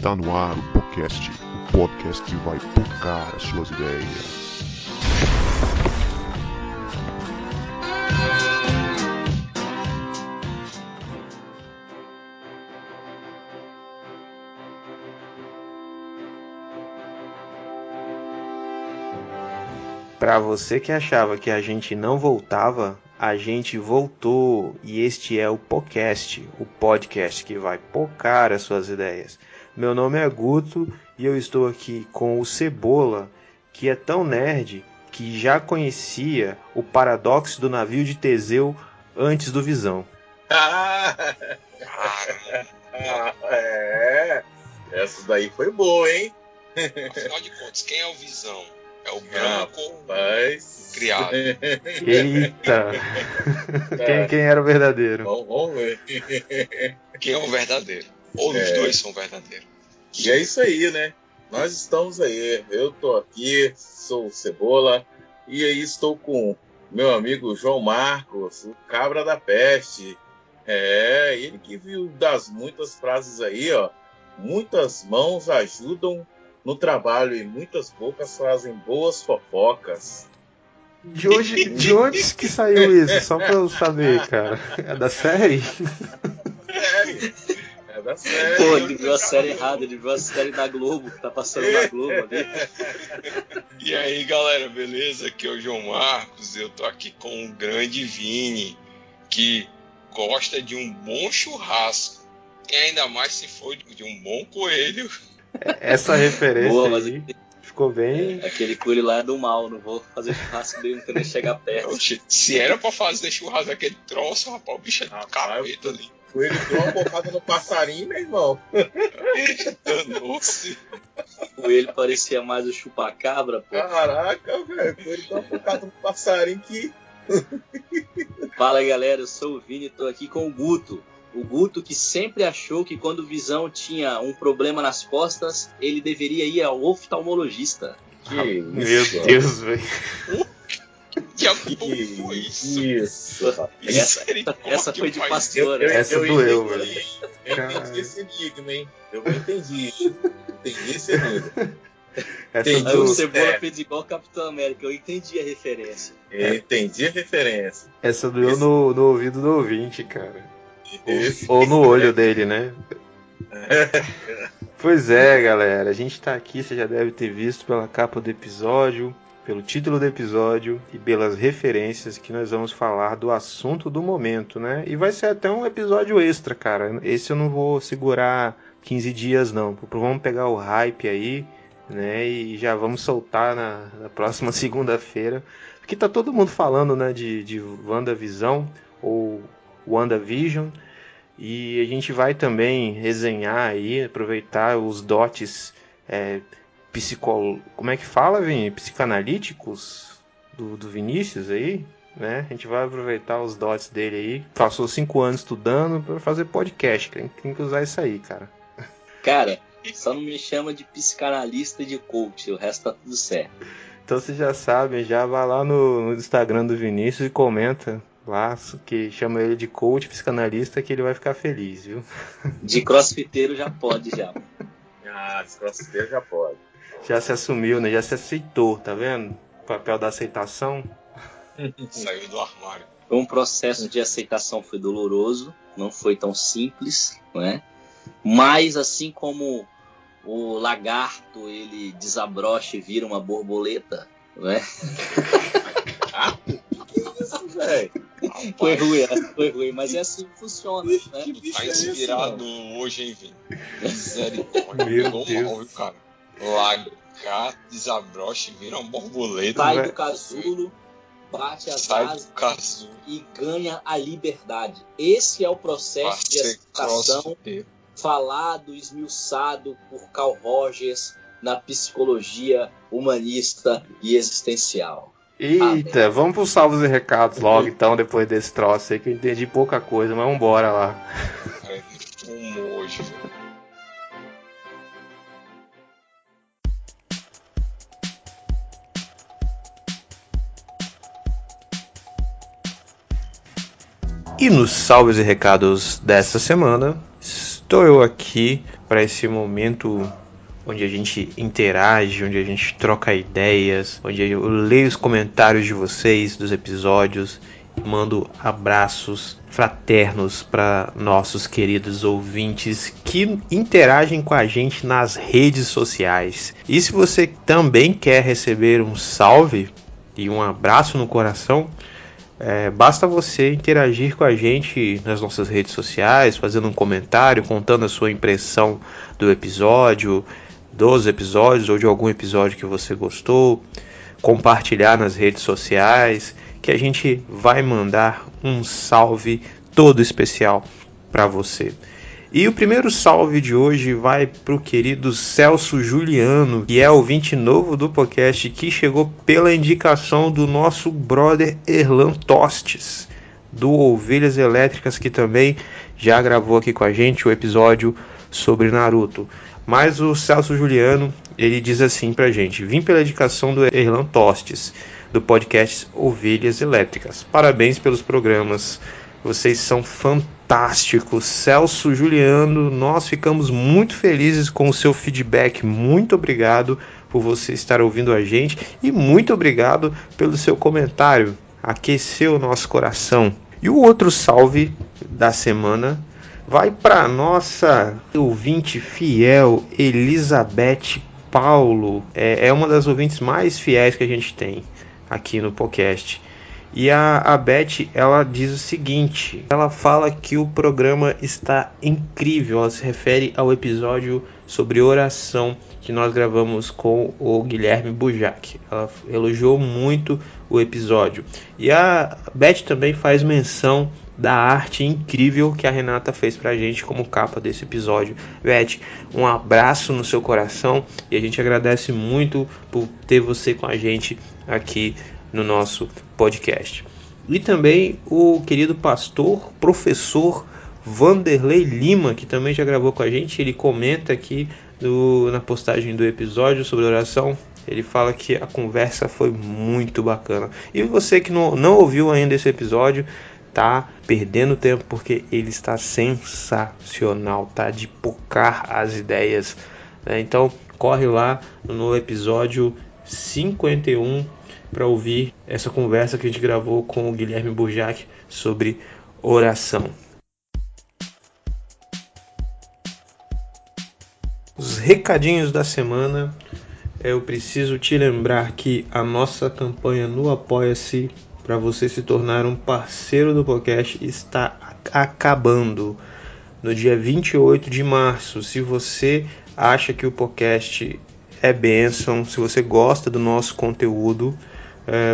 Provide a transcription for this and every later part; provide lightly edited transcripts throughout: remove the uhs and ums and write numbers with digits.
Está no ar o podcast que vai tocar as suas ideias. Para você que achava que a gente não voltava, a gente voltou e este é o podcast que vai pocar as suas ideias. Meu nome é Guto e eu estou aqui com o Cebola, que é tão nerd que já conhecia o paradoxo do navio de Teseu antes do Visão. Essa daí foi boa, hein? Afinal de contas, quem é o Visão? É o branco criado. Eita! Quem era o verdadeiro? Vamos ver. Quem é o verdadeiro? Ou os dois são verdadeiros. E é isso aí, né? Nós estamos aí. Eu tô aqui, sou o Cebola. E aí estou com meu amigo João Marcos, o cabra da peste. Ele que viu das muitas frases aí, ó. Muitas mãos ajudam no trabalho e muitas bocas fazem boas fofocas. De onde que saiu isso? Só pra eu saber, cara. É da série? É da série. Pô, ele viu a série errada, ele viu a série da Globo, que tá passando na Globo ali. E aí, galera, beleza? Aqui é o João Marcos, eu tô aqui com o grande Vini, que gosta de um bom churrasco, e ainda mais se for de um bom coelho. Essa referência boa, mas aí ficou bem... Aquele coelho lá é do mal, não vou fazer churrasco dele, não quero nem chegar perto. Se era pra fazer churrasco daquele troço, rapaz, o bicho é do capeta ali. O coelho deu uma bocada no passarinho, meu irmão. Danou-se. O coelho parecia mais o chupacabra, pô. Caraca, velho, o coelho deu uma bocada no passarinho que... Fala, galera, eu sou o Vini e tô aqui com o Guto. O Guto que sempre achou que quando o Visão tinha um problema nas costas, ele deveria ir ao oftalmologista. Meu Deus, velho. Que foi isso? Essa foi de pastor. Essa doeu, velho. Eu entendi esse enigma, hein? Eu entendi esse enigma. Aí o Cebola fez igual o Capitão América, eu entendi a referência. Entendi a referência. Essa doeu no ouvido do ouvinte, cara. Ou no olho dele, né? Pois é, galera. A gente tá aqui, você já deve ter visto pela capa do episódio, pelo título do episódio e pelas referências que nós vamos falar do assunto do momento, né? E vai ser até um episódio extra, cara. Esse eu não vou segurar 15 dias, não. Vamos pegar o hype aí, né? E já vamos soltar na próxima segunda-feira. Porque tá todo mundo falando, né, de WandaVisão ou WandaVision, e a gente vai também resenhar aí, aproveitar os dotes como é que fala, Vini? Psicanalíticos do Vinícius aí, né? A gente vai aproveitar os dotes dele aí, passou 5 anos estudando para fazer podcast, tem que usar isso aí, cara. Cara, só não me chama de psicanalista e de coach, o resto tá tudo certo. Então vocês já sabem, já vai lá no Instagram do Vinícius e comenta lá, que chama ele de coach psicanalista, que ele vai ficar feliz, viu? De crossfiteiro já pode, já. De crossfiteiro já pode. Já se assumiu, né? Já se aceitou, tá vendo? O papel da aceitação. Saiu do armário. Um processo de aceitação foi doloroso, não foi tão simples, né? Mas assim como o lagarto, ele desabrocha e vira uma borboleta, né? Que isso, velho? Foi ruim, mas é assim que funciona, né? Tá inspirado hoje, hein, Vini? Misericórdia. Meu Deus. Mal, cara. Lagarto, desabrocha e vira uma borboleta. Sai do casulo, bate as asas e ganha a liberdade. Esse é o processo de aceitação falado, esmiuçado por Carl Rogers na psicologia humanista e existencial. Eita, amém. Vamos pros salvos e recados logo então, depois desse troço aí, que eu entendi pouca coisa, mas vambora lá. Hoje, E nos salves e recados dessa semana, estou eu aqui para esse momento onde a gente interage, onde a gente troca ideias, onde eu leio os comentários de vocês dos episódios, mando abraços fraternos para nossos queridos ouvintes que interagem com a gente nas redes sociais. E se você também quer receber um salve e um abraço no coração, basta você interagir com a gente nas nossas redes sociais, fazendo um comentário, contando a sua impressão do episódio, dos episódios ou de algum episódio que você gostou, compartilhar nas redes sociais, que a gente vai mandar um salve todo especial para você. E o primeiro salve de hoje vai para o querido Celso Juliano, que é ouvinte novo do podcast, que chegou pela indicação do nosso brother Erlan Tostes, do Ovelhas Elétricas, que também já gravou aqui com a gente o episódio sobre Naruto. Mas o Celso Juliano, ele diz assim pra gente: vim pela indicação do Erlan Tostes, do podcast Ovelhas Elétricas. Parabéns pelos programas, vocês são fantásticos. Celso Juliano, nós ficamos muito felizes com o seu feedback. Muito obrigado por você estar ouvindo a gente e muito obrigado pelo seu comentário. Aqueceu o nosso coração. E o outro salve da semana vai para nossa ouvinte fiel, Elizabeth Paulo. É uma das ouvintes mais fiéis que a gente tem aqui no podcast. E a Beth, ela diz o seguinte: ela fala que o programa está incrível. Ela se refere ao episódio sobre oração que nós gravamos com o Guilherme Bujac. Ela elogiou muito o episódio. E a Beth também faz menção da arte incrível que a Renata fez pra gente como capa desse episódio. Beth, um abraço no seu coração e a gente agradece muito por ter você com a gente aqui no nosso podcast. E também o querido pastor, professor Vanderlei Lima, que também já gravou com a gente. Ele comenta aqui na postagem do episódio sobre oração. Ele fala que a conversa foi muito bacana. E você que não ouviu ainda esse episódio, tá perdendo tempo, porque ele está sensacional, tá de pocar as ideias, né? Então corre lá no episódio 51 para ouvir essa conversa que a gente gravou com o Guilherme Bujac sobre oração. Os recadinhos da semana. Eu preciso te lembrar que a nossa campanha no Apoia-se para você se tornar um parceiro do podcast está acabando no dia 28 de março. Se você acha que o podcast é bênção, se você gosta do nosso conteúdo,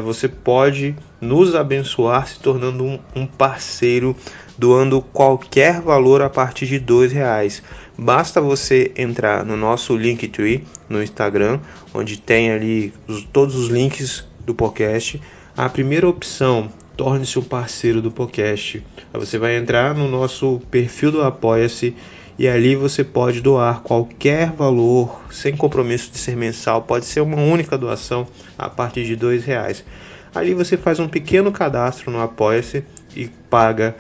você pode nos abençoar se tornando um parceiro, doando qualquer valor a partir de R$2. Basta você entrar no nosso Linktree no Instagram, onde tem ali todos os links do podcast. A primeira opção, torne-se um parceiro do podcast. Aí você vai entrar no nosso perfil do Apoia-se e ali você pode doar qualquer valor, sem compromisso de ser mensal. Pode ser uma única doação a partir de R$2. Ali você faz um pequeno cadastro no Apoia-se e paga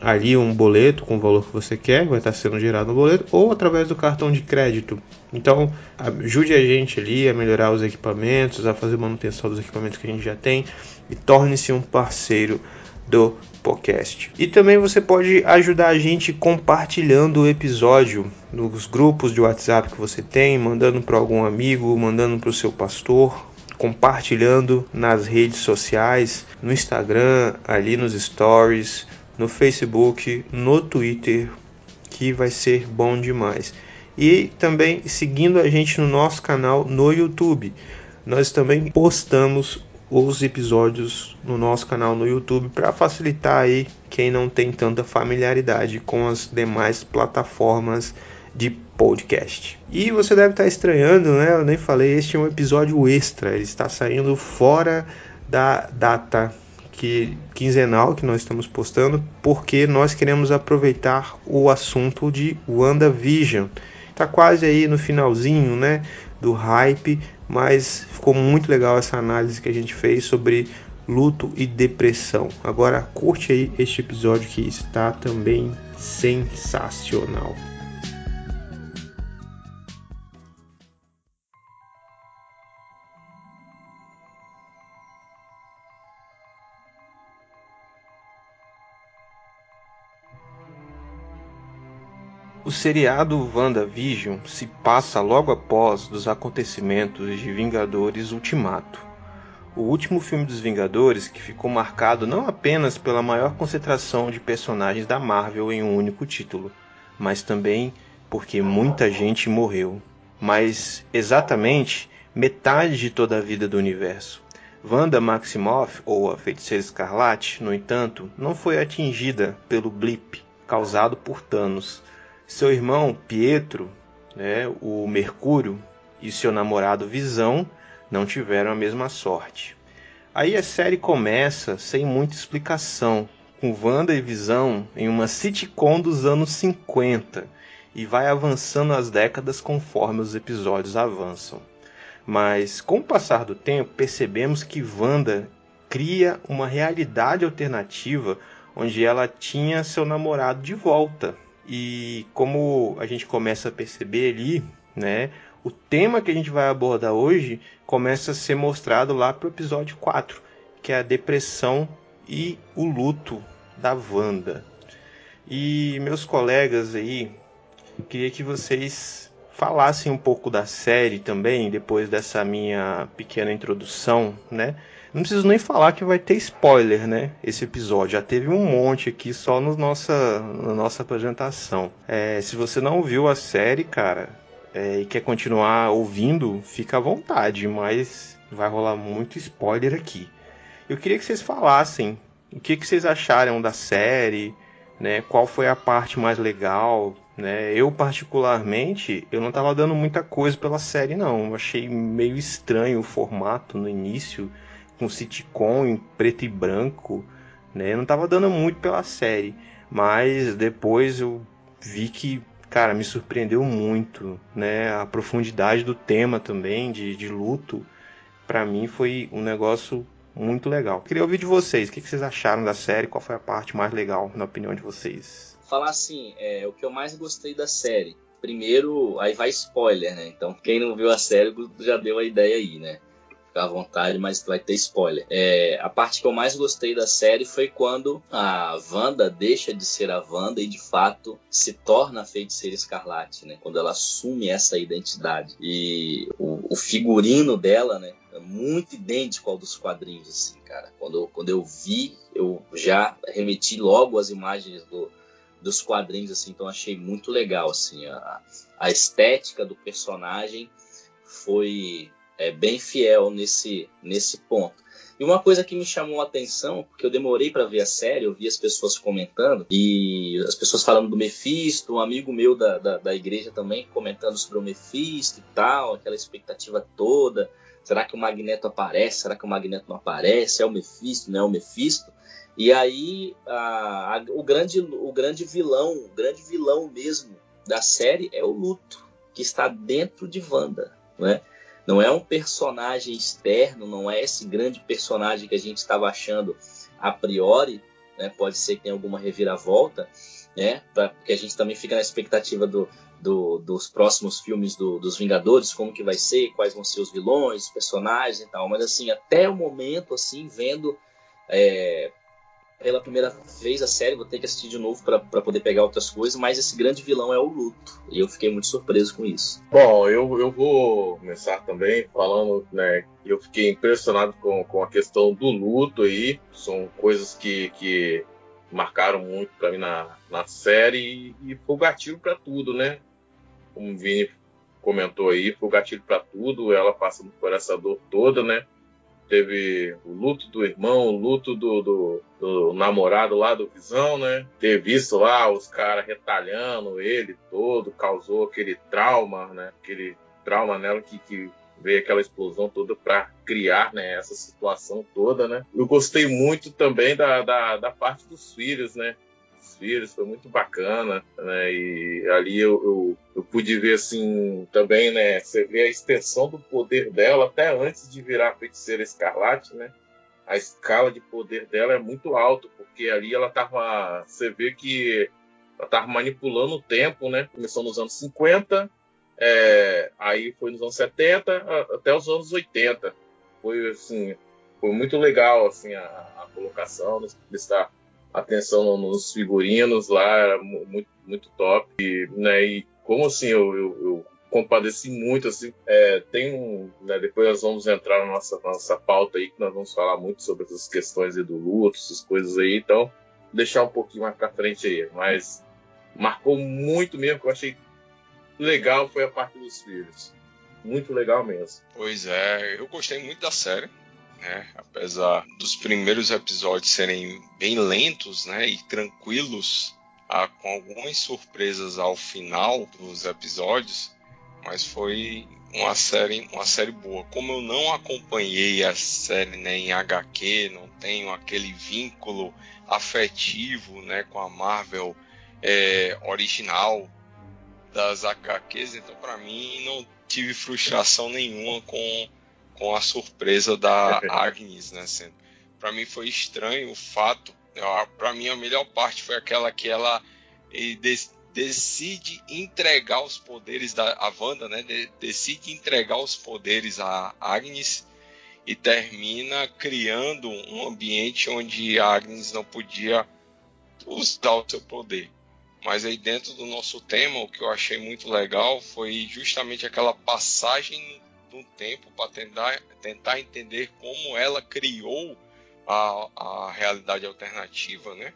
ali um boleto com o valor que você quer, vai estar sendo gerado no boleto, ou através do cartão de crédito. Então ajude a gente ali a melhorar os equipamentos, a fazer manutenção dos equipamentos que a gente já tem e torne-se um parceiro do podcast. E também você pode ajudar a gente compartilhando o episódio nos grupos de WhatsApp que você tem, mandando para algum amigo, mandando para o seu pastor, compartilhando nas redes sociais, no Instagram, ali nos stories, no Facebook, no Twitter, que vai ser bom demais. E também seguindo a gente no nosso canal no YouTube. Nós também postamos os episódios no nosso canal no YouTube para facilitar aí quem não tem tanta familiaridade com as demais plataformas de podcast. E você deve estar estranhando, né? Eu nem falei, este é um episódio extra, ele está saindo fora da data quinzenal que nós estamos postando, porque nós queremos aproveitar o assunto de WandaVision. Tá quase aí no finalzinho, né, do hype, mas ficou muito legal essa análise que a gente fez sobre luto e depressão. Agora curte aí este episódio que está também sensacional. O seriado WandaVision se passa logo após os acontecimentos de Vingadores Ultimato, o último filme dos Vingadores que ficou marcado não apenas pela maior concentração de personagens da Marvel em um único título, mas também porque muita gente morreu. Mas exatamente metade de toda a vida do universo. Wanda Maximoff, ou a Feiticeira Escarlate, no entanto, não foi atingida pelo blip causado por Thanos. Seu irmão Pietro, o Mercúrio, e seu namorado Visão não tiveram a mesma sorte. Aí a série começa sem muita explicação, com Wanda e Visão em uma sitcom dos anos 50 e vai avançando as décadas conforme os episódios avançam. Mas com o passar do tempo percebemos que Wanda cria uma realidade alternativa onde ela tinha seu namorado de volta. E como a gente começa a perceber ali, o tema que a gente vai abordar hoje começa a ser mostrado lá para o episódio 4, que é a depressão e o luto da Wanda. E meus colegas aí, eu queria que vocês falassem um pouco da série também, depois dessa minha pequena introdução, Não preciso nem falar que vai ter spoiler, esse episódio. Já teve um monte aqui só na nossa apresentação. Se você não viu a série, cara, e quer continuar ouvindo, fica à vontade, mas vai rolar muito spoiler aqui. Eu queria que vocês falassem o que vocês acharam da série, qual foi a parte mais legal, Eu, particularmente, eu não estava dando muita coisa pela série, não. Eu achei meio estranho o formato no início, com sitcom em preto e branco, Eu não estava dando muito pela série, mas depois eu vi que, cara, me surpreendeu muito, A profundidade do tema também, de luto, pra mim foi um negócio muito legal. Queria ouvir de vocês, o que vocês acharam da série, qual foi a parte mais legal, na opinião de vocês? Falar assim, o que eu mais gostei da série. Primeiro, aí vai spoiler, Então, quem não viu a série já deu a ideia aí, Fica à vontade, mas vai ter spoiler. A parte que eu mais gostei da série foi quando a Wanda deixa de ser a Wanda e de fato se torna a Feiticeira Escarlate, Quando ela assume essa identidade. E o figurino dela, é muito idêntico ao dos quadrinhos, assim, cara. Quando eu vi, eu já remeti logo às imagens dos quadrinhos, assim, então achei muito legal, assim, a estética do personagem foi bem fiel nesse ponto. E uma coisa que me chamou a atenção, porque eu demorei para ver a série, eu vi as pessoas comentando, e as pessoas falando do Mephisto, um amigo meu da igreja também comentando sobre o Mephisto e tal, aquela expectativa toda, será que o Magneto aparece, será que o Magneto não aparece, é o Mephisto, não é o Mephisto? E aí o grande vilão mesmo da série é o luto, que está dentro de Wanda, Não é um personagem externo, não é esse grande personagem que a gente estava achando a priori, Pode ser que tenha alguma reviravolta, porque a gente também fica na expectativa dos próximos filmes dos Vingadores, como que vai ser, quais vão ser os vilões, os personagens e tal. Mas assim, até o momento, assim, vendo pela primeira vez a série, vou ter que assistir de novo para poder pegar outras coisas, mas esse grande vilão é o luto, e eu fiquei muito surpreso com isso. Bom, eu vou começar também falando, que eu fiquei impressionado com a questão do luto aí, são coisas que marcaram muito para mim na série e foi o gatilho para tudo, Como o Vini comentou aí, foi o gatilho para tudo, ela passando por essa dor toda, Teve o luto do irmão, o luto do namorado lá do Visão, Ter visto lá os caras retalhando ele todo, causou aquele trauma, Aquele trauma nela que veio aquela explosão toda para criar, essa situação toda, Eu gostei muito também da parte dos filhos, Os filhos, foi muito bacana, E ali eu pude ver, assim, também, Você vê a extensão do poder dela até antes de virar a Feiticeira Escarlate, a escala de poder dela é muito alta, porque ali ela tava, você vê que ela estava manipulando o tempo, né? Começou nos anos 50, aí foi nos anos 70 até os anos 80. Foi assim, foi muito legal assim a colocação, prestar atenção nos figurinos lá, era muito, muito top, né? E como assim eu compadeci muito, assim, né, depois nós vamos entrar na nossa pauta aí, que nós vamos falar muito sobre essas questões aí do luto, essas coisas aí, então deixar um pouquinho mais pra frente aí, mas marcou muito mesmo, que eu achei legal, foi a parte dos filhos, muito legal mesmo. Pois é, eu gostei muito da série, né, apesar dos primeiros episódios serem bem lentos, né, e tranquilos, com algumas surpresas ao final dos episódios, mas foi uma série boa. Como eu não acompanhei a série, né, em HQ, não tenho aquele vínculo afetivo, né, com a Marvel original das HQs, então para mim não tive frustração nenhuma com a surpresa da Agnes, né? Para mim foi estranho o fato. Para mim a melhor parte foi aquela que ela decide entregar os poderes a Wanda, né? Decide entregar os poderes a Agnes e termina criando um ambiente onde a Agnes não podia usar o seu poder. Mas aí dentro do nosso tema, o que eu achei muito legal foi justamente aquela passagem do tempo para tentar entender como ela criou a realidade alternativa, né?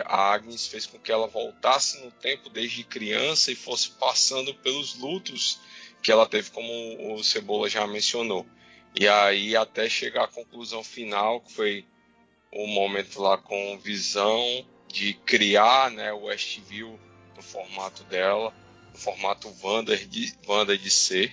A Agnes fez com que ela voltasse no tempo desde criança e fosse passando pelos lutos que ela teve, como o Cebola já mencionou. E aí até chegar à conclusão final, que foi o momento lá com Visão de criar, né, o Westview no formato dela, no formato Wanda de ser,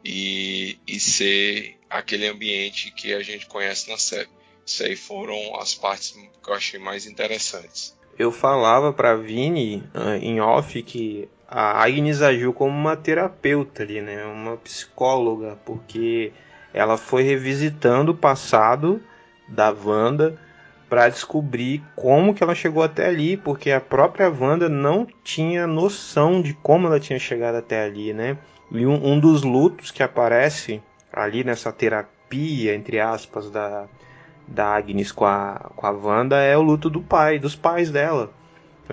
e ser aquele ambiente que a gente conhece na série. Isso aí foram as partes que eu achei mais interessantes. Eu falava pra Vini em off que a Agnes agiu como uma terapeuta ali, né? Uma psicóloga, porque ela foi revisitando o passado da Wanda para descobrir como que ela chegou até ali, porque a própria Wanda não tinha noção de como ela tinha chegado até ali, né? E um dos lutos que aparece ali nessa terapia, entre aspas, da Agnes com a Wanda é o luto dos pais dela.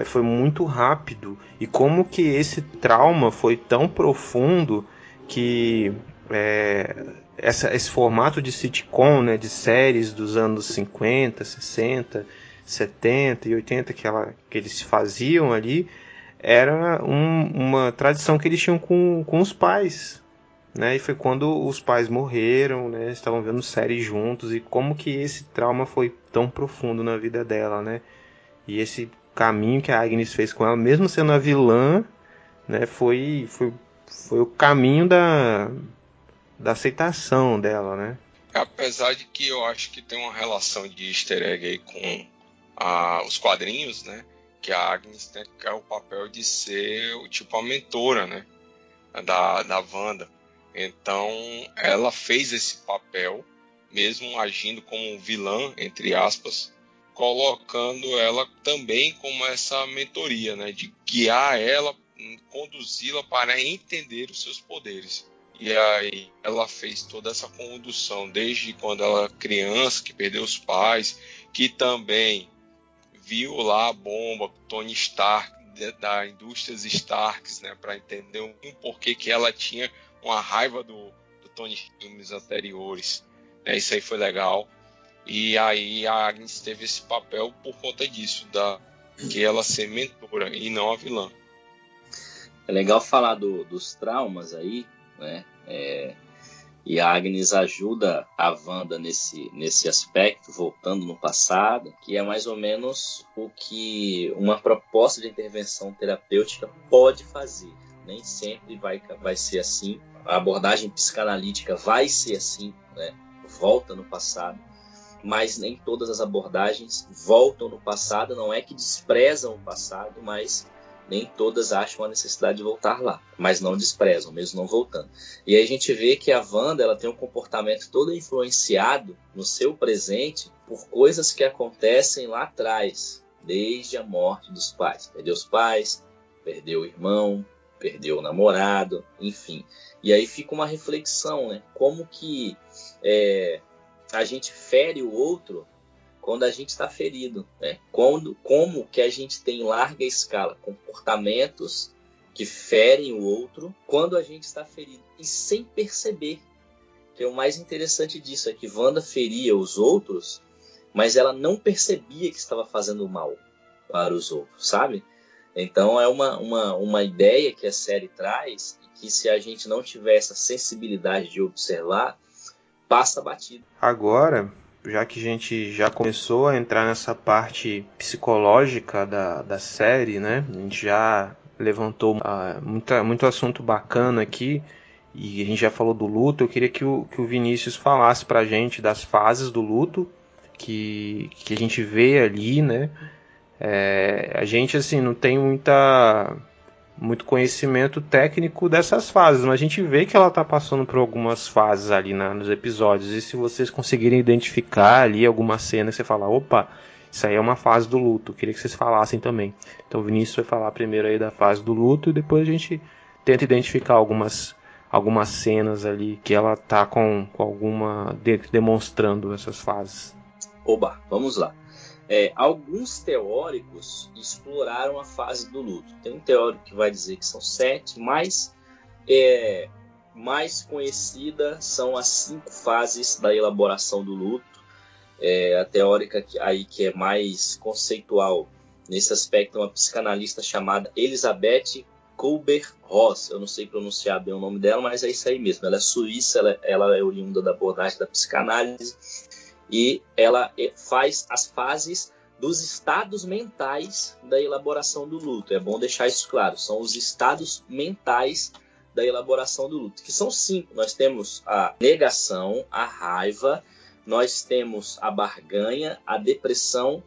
Foi muito rápido. E como que esse trauma foi tão profundo que esse formato de sitcom, né, de séries dos anos 50, 60, 70 e 80 que eles faziam ali, era uma tradição que eles tinham com os pais. Né? E foi quando os pais morreram, né? Estavam vendo série juntos, e como que esse trauma foi tão profundo na vida dela, né? E esse caminho que a Agnes fez com ela, mesmo sendo a vilã, né? Foi o caminho da aceitação dela, né? Apesar de que eu acho que tem uma relação de easter egg aí com os quadrinhos, né? Que a Agnes tem o papel de ser tipo a mentora, né? Da Wanda. Então ela fez esse papel, mesmo agindo como vilã, entre aspas, colocando ela também como essa mentoria, né, de guiar ela, conduzi-la para entender os seus poderes. E aí ela fez toda essa condução, desde quando ela era criança, que perdeu os pais, que também viu lá a bomba, Tony Stark, da indústrias Starks, né, para entender o porquê que ela tinha uma raiva do Tony em filmes anteriores. Isso aí foi legal. E aí a Agnes teve esse papel por conta disso, que ela ser mentora e não a vilã. É legal falar dos traumas aí, né? E a Agnes ajuda a Wanda nesse aspecto, voltando no passado, que é mais ou menos o que uma proposta de intervenção terapêutica pode fazer. Nem sempre vai ser assim. A abordagem psicanalítica vai ser assim, né? Volta no passado. Mas nem todas as abordagens voltam no passado. Não é que desprezam o passado, mas nem todas acham a necessidade de voltar lá, mas não desprezam, mesmo não voltando. E aí a gente vê que a Wanda, ela tem um comportamento todo influenciado no seu presente por coisas que acontecem lá atrás, desde a morte dos pais. Perdeu os pais, perdeu o irmão, perdeu o namorado, enfim. E aí fica uma reflexão, né? Como que a gente fere o outro quando a gente está ferido, né? Como que a gente tem em larga escala comportamentos que ferem o outro quando a gente está ferido e sem perceber. Que é o mais interessante disso, é que Wanda feria os outros, mas ela não percebia que estava fazendo mal para os outros, sabe? Então é uma ideia que a série traz e que, se a gente não tiver essa sensibilidade de observar, passa batido. Agora, já que a gente já começou a entrar nessa parte psicológica da série, né? A gente já levantou muito assunto bacana aqui e a gente já falou do luto. Eu queria que o Vinícius falasse pra gente das fases do luto que a gente vê ali, né? A gente, assim, não tem muito conhecimento técnico dessas fases, mas a gente vê que ela está passando por algumas fases ali nos episódios, e se vocês conseguirem identificar ali alguma cena, você fala, opa, isso aí é uma fase do luto, eu queria que vocês falassem também. Então o Vinícius vai falar primeiro aí da fase do luto, e depois a gente tenta identificar algumas cenas ali que ela está com alguma demonstrando essas fases. Oba, vamos lá. Alguns teóricos exploraram a fase do luto. Tem um teórico que vai dizer que são 7, mas mais conhecida são as 5 fases da elaboração do luto. A teórica aí que é mais conceitual nesse aspecto é uma psicanalista chamada Elisabeth Kübler-Ross. Eu não sei pronunciar bem o nome dela, mas é isso aí mesmo. Ela é suíça, ela é oriunda da abordagem da psicanálise. E ela faz as fases dos estados mentais da elaboração do luto. É bom deixar isso claro. São os estados mentais da elaboração do luto, que são 5. Nós temos a negação, a raiva, nós temos a barganha, a depressão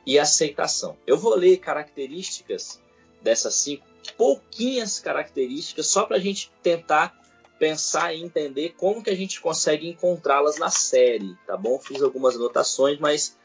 e a aceitação. Eu vou ler características dessas 5, pouquinhas características, só para a gente tentar pensar e entender como que a gente consegue encontrá-las na série, tá bom? Fiz algumas anotações, mas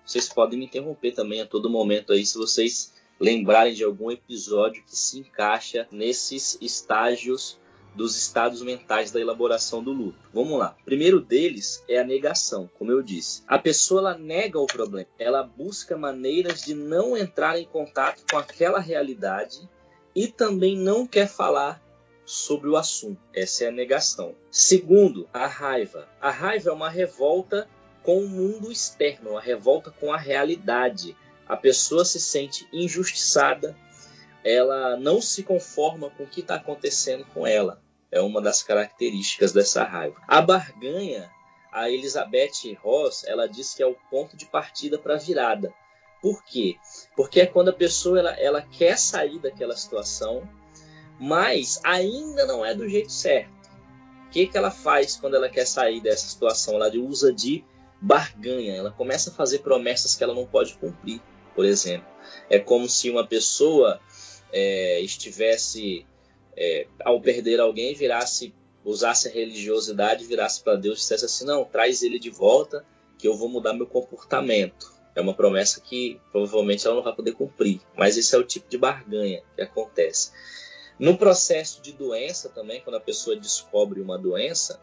vocês podem me interromper também a todo momento aí, se vocês lembrarem de algum episódio que se encaixa nesses estágios dos estados mentais da elaboração do luto. Vamos lá. O primeiro deles é a negação, como eu disse. A pessoa, ela nega o problema, ela busca maneiras de não entrar em contato com aquela realidade e também não quer falar sobre o assunto. Essa é a negação. Segundo, a raiva. A raiva é uma revolta com o mundo externo, uma revolta com a realidade. A pessoa se sente injustiçada, ela não se conforma com o que está acontecendo com ela. É uma das características dessa raiva. A barganha, a Elisabeth Ross, ela diz que é o ponto de partida para a virada. Por quê? Porque é quando a pessoa ela quer sair daquela situação, mas ainda não é do jeito certo. O que ela faz quando ela quer sair dessa situação? Ela usa de barganha. Ela começa a fazer promessas que ela não pode cumprir, por exemplo. É como se uma pessoa estivesse, ao perder alguém, usasse a religiosidade, virasse para Deus e dissesse assim, não, traz ele de volta que eu vou mudar meu comportamento. É uma promessa que provavelmente ela não vai poder cumprir. Mas esse é o tipo de barganha que acontece. No processo de doença também, quando a pessoa descobre uma doença,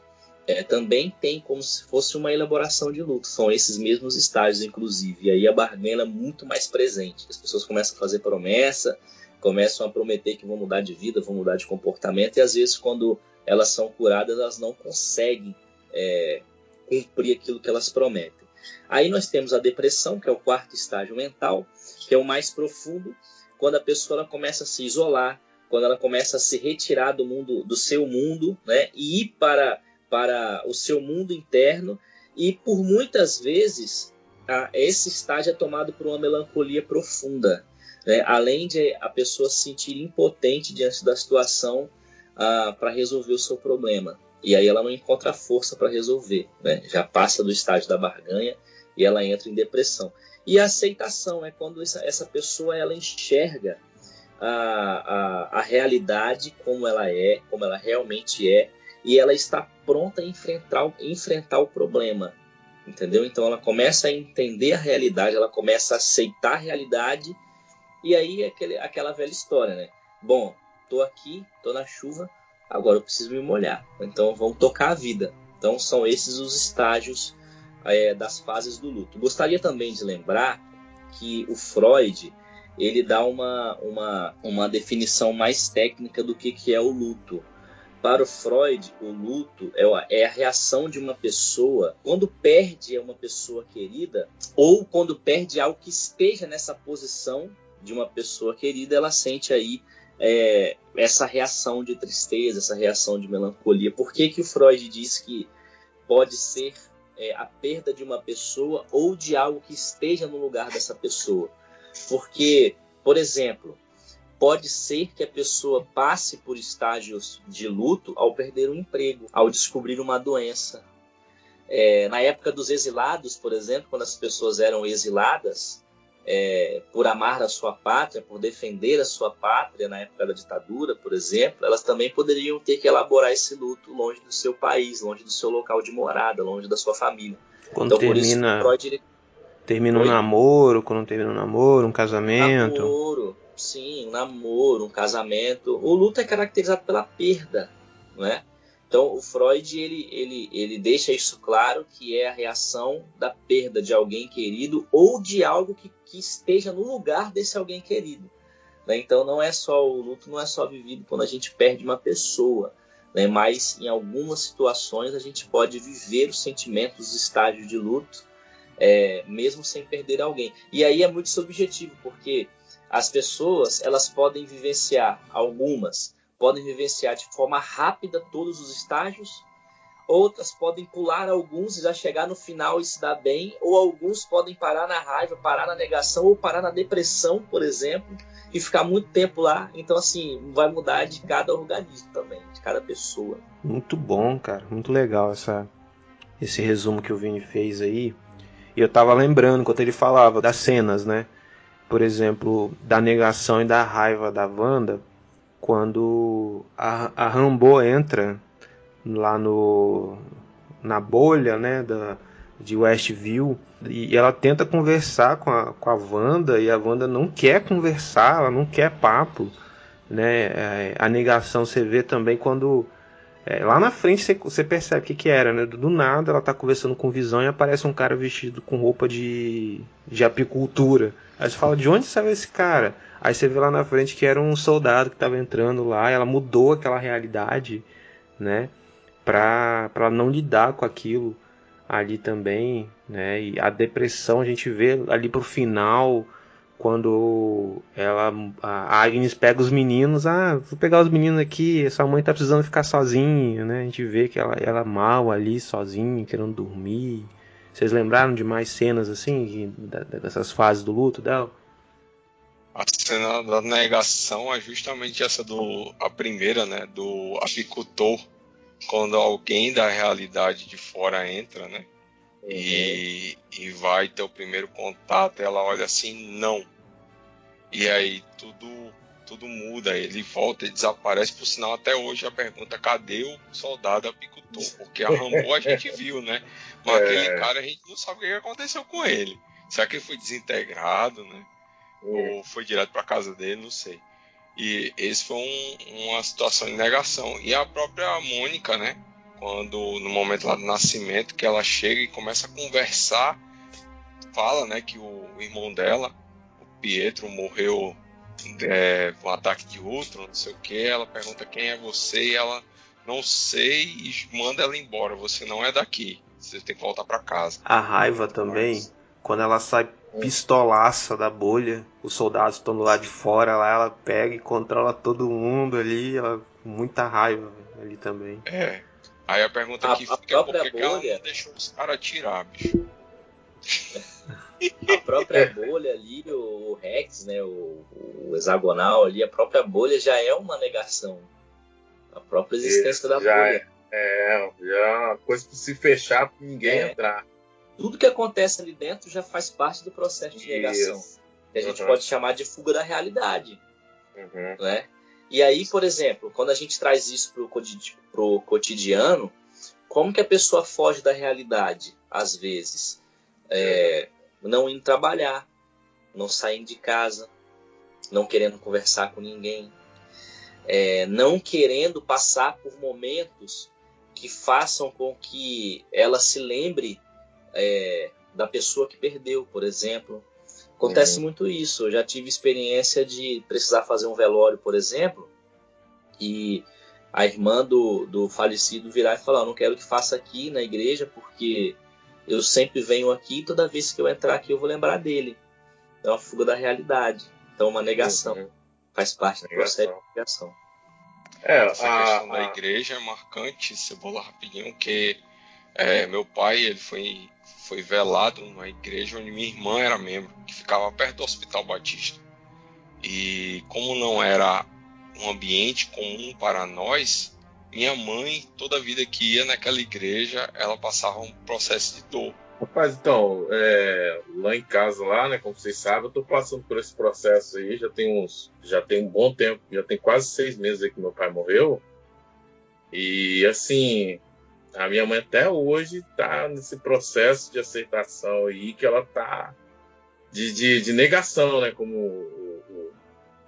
também tem como se fosse uma elaboração de luto. São esses mesmos estágios, inclusive. E aí a barganha é muito mais presente. As pessoas começam a fazer promessa, começam a prometer que vão mudar de vida, vão mudar de comportamento, e às vezes quando elas são curadas, elas não conseguem cumprir aquilo que elas prometem. Aí nós temos a depressão, que é o 4º estágio mental, que é o mais profundo, quando a pessoa ela começa a se isolar, quando ela começa a se retirar do seu mundo, né, e ir para o seu mundo interno, e por muitas vezes esse estágio é tomado por uma melancolia profunda, né, além de a pessoa se sentir impotente diante da situação para resolver o seu problema. E aí ela não encontra força para resolver, né, já passa do estágio da barganha e ela entra em depressão. E a aceitação é quando essa pessoa ela enxerga a realidade como ela é, como ela realmente é, e ela está pronta a enfrentar o problema, entendeu? Então ela começa a entender a realidade, ela começa a aceitar a realidade, e aí é aquela velha história, né? Bom, tô aqui, tô na chuva, agora eu preciso me molhar, então vamos tocar a vida. Então são esses os estágios das fases do luto. Gostaria também de lembrar que o Freud, ele dá uma definição mais técnica do que é o luto. Para o Freud, o luto é a reação de uma pessoa quando perde uma pessoa querida, ou quando perde algo que esteja nessa posição de uma pessoa querida, ela sente aí essa reação de tristeza, essa reação de melancolia. Por que o Freud diz que pode ser a perda de uma pessoa ou de algo que esteja no lugar dessa pessoa? Porque, por exemplo, pode ser que a pessoa passe por estágios de luto ao perder um emprego, ao descobrir uma doença. Na época dos exilados, por exemplo, quando as pessoas eram exiladas, por amar a sua pátria, por defender a sua pátria na época da ditadura, por exemplo, elas também poderiam ter que elaborar esse luto longe do seu país, longe do seu local de morada, longe da sua família. Quando então, termina um namoro, quando termina um namoro, um casamento. Um namoro, um casamento. O luto é caracterizado pela perda, não é? Então o Freud ele deixa isso claro, que é a reação da perda de alguém querido ou de algo que esteja no lugar desse alguém querido, né? Então o luto não é só vivido quando a gente perde uma pessoa, né? Mas em algumas situações a gente pode viver os sentimentos, os estágios de luto, mesmo sem perder alguém. E aí é muito subjetivo, porque as pessoas elas podem vivenciar, algumas podem vivenciar de forma rápida todos os estágios, outras podem pular alguns e já chegar no final e se dar bem, ou alguns podem parar na raiva, parar na negação ou parar na depressão, por exemplo, e ficar muito tempo lá. Então, assim, vai mudar de cada organismo também, de cada pessoa. Muito bom, cara, muito legal esse resumo que o Vini fez aí. E eu tava lembrando, enquanto ele falava das cenas, né? Por exemplo, da negação e da raiva da Wanda, quando a Rambeau entra lá na bolha, né, de Westview, e ela tenta conversar com a Wanda, e a Wanda não quer conversar, ela não quer papo, né? A negação você vê também quando lá na frente você percebe o que era, né? Do nada ela tá conversando com Visão e aparece um cara vestido com roupa de apicultura. Aí você fala, de onde saiu esse cara? Aí você vê lá na frente que era um soldado que estava entrando lá, e ela mudou aquela realidade, né? Pra não lidar com aquilo ali também, né? E a depressão a gente vê ali pro final, quando a Agnes pega os meninos, vou pegar os meninos aqui, essa mãe tá precisando ficar sozinha, né? A gente vê que ela mal ali, sozinha, querendo dormir. Vocês lembraram de mais cenas assim, dessas fases do luto dela? A cena da negação é justamente essa a primeira, né? Do apicultor, quando alguém da realidade de fora entra, né? Uhum. E vai ter o primeiro contato, ela olha assim, não. E aí tudo muda, ele volta e desaparece. Por sinal, até hoje a pergunta, cadê o soldado apicultor? Porque a Rambeau a gente viu, né? Mas aquele cara a gente não sabe o que aconteceu com ele. Será que ele foi desintegrado, né? Ou foi direto para casa dele, não sei. E esse foi uma situação de negação. E a própria Mônica, né? Quando no momento lá do nascimento, que ela chega e começa a conversar, fala, né, que o irmão dela, o Pietro, morreu com um ataque de útero, não sei o que. Ela pergunta quem é você, e ela não sei, e manda ela embora. Você não é daqui, você tem que voltar para casa. A raiva também, quando ela sai pistolaça da bolha, os soldados estão do lado de fora, lá ela pega e controla todo mundo ali, ela muita raiva ali também. Aí a pergunta que fica é por que ela não deixou os caras atirar, bicho? A própria bolha ali, o Rex, né, o hexagonal ali, a própria bolha já é uma negação. A própria existência da bolha. Já é uma coisa para se fechar para ninguém entrar. Tudo que acontece ali dentro já faz parte do processo de negação. Que a gente pode chamar de fuga da realidade. né? E aí, por exemplo, quando a gente traz isso pro cotidiano, como que a pessoa foge da realidade, às vezes? Não indo trabalhar, não saindo de casa, não querendo conversar com ninguém, não querendo passar por momentos que façam com que ela se lembre da pessoa que perdeu, por exemplo. Acontece muito isso. Eu já tive experiência de precisar fazer um velório, por exemplo, e a irmã do falecido virar e falar: não quero que faça aqui na igreja, porque eu sempre venho aqui e toda vez que eu entrar aqui eu vou lembrar dele. É uma fuga da realidade. Então, uma negação. Faz parte do processo de negação. Essa questão da igreja é marcante, Cebola, rapidinho, que meu pai ele foi velado numa igreja onde minha irmã era membro, que ficava perto do Hospital Batista. E como não era um ambiente comum para nós, minha mãe, toda a vida que ia naquela igreja, ela passava um processo de dor. Rapaz, então, lá em casa, lá, né, como vocês sabem, eu tô passando por esse processo aí, já tem um bom tempo, já tem quase 6 meses aí que meu pai morreu. E, assim, a minha mãe até hoje tá nesse processo de aceitação aí, que ela tá de negação, né, como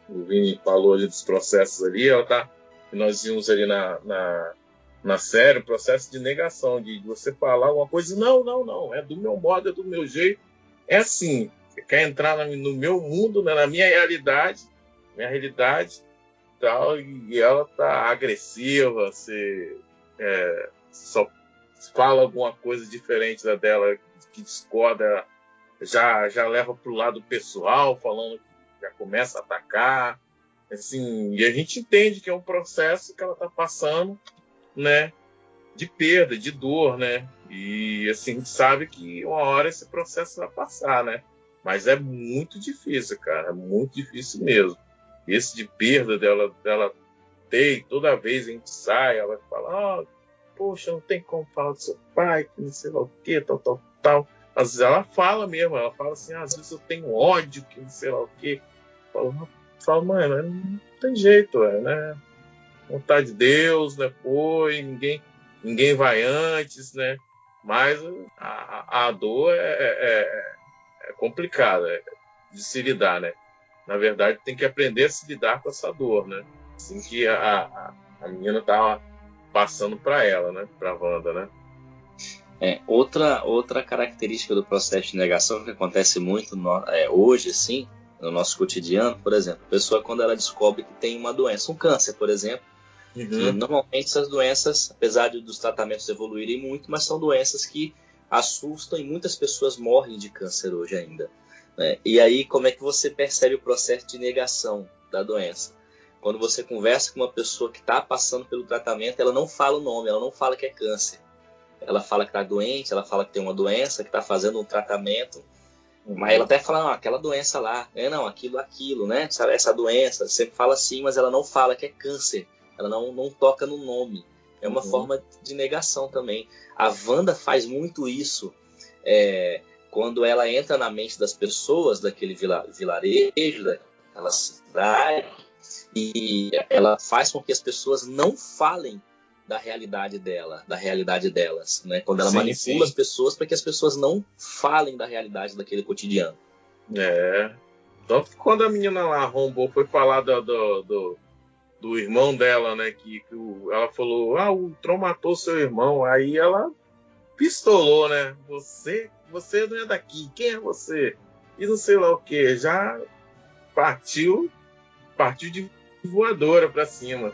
o Vini falou ali dos processos ali, ela tá, nós vimos ali na série, o processo de negação, de você falar uma coisa, não, é do meu modo, é do meu jeito, é assim, você quer entrar no meu mundo, né, na minha realidade, tal, e ela tá agressiva, você só fala alguma coisa diferente da dela, que discorda, já leva pro lado pessoal, falando que já começa a atacar, assim, e a gente entende que é um processo que ela tá passando, né, de perda, de dor, né, e assim, a gente sabe que uma hora esse processo vai passar, né, mas é muito difícil, cara, é muito difícil mesmo. Esse de perda dela ter, toda vez a gente sai, ela fala, poxa, não tem como falar do seu pai, que não sei lá o que, tal. Às vezes ela fala mesmo, ela fala assim, às vezes eu tenho ódio, que não sei lá o que. Fala, mãe, não tem jeito, né? Vontade de Deus, né? Foi, ninguém vai antes, né? Mas a dor é complicada de se lidar, né? Na verdade, tem que aprender a se lidar com essa dor, né? Assim que a menina tava passando para ela, né? Para a Wanda, né? Outra característica do processo de negação que acontece muito hoje, assim, no nosso cotidiano, por exemplo, a pessoa quando ela descobre que tem uma doença, um câncer, por exemplo, que normalmente essas doenças, apesar dos tratamentos evoluírem muito, mas são doenças que assustam e muitas pessoas morrem de câncer hoje ainda, né? E aí, como é que você percebe o processo de negação da doença? Quando você conversa com uma pessoa que está passando pelo tratamento, ela não fala o nome, ela não fala que é câncer. Ela fala que está doente, ela fala que tem uma doença, que está fazendo um tratamento, mas ela até fala, aquela doença lá, aquilo, né? Essa doença, sempre fala assim, mas ela não fala que é câncer, ela não toca no nome. É uma forma de negação também. A Wanda faz muito isso quando ela entra na mente das pessoas daquele vilarejo, daquela cidade, e ela faz com que as pessoas não falem da realidade delas, né? Quando ela manipula as pessoas para que as pessoas não falem da realidade daquele cotidiano. Tanto que quando a menina lá arrombou, foi falar do irmão dela, né? Que ela falou, o Tron matou seu irmão. Aí ela pistolou, né? Você não é daqui, quem é você? E não sei lá o que. Já partiu de voadora pra cima.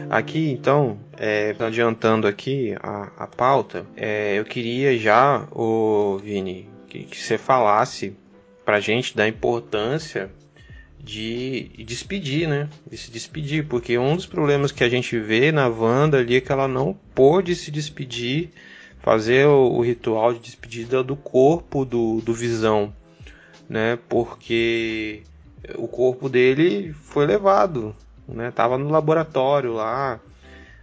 Aqui, então, adiantando aqui a pauta, eu queria já, Vini, que você falasse pra gente da importância de despedir, né? De se despedir, porque um dos problemas que a gente vê na Wanda ali é que ela não pôde se despedir, fazer o ritual de despedida do corpo do Visão, né? Porque o corpo dele foi levado, né? Tava no laboratório lá,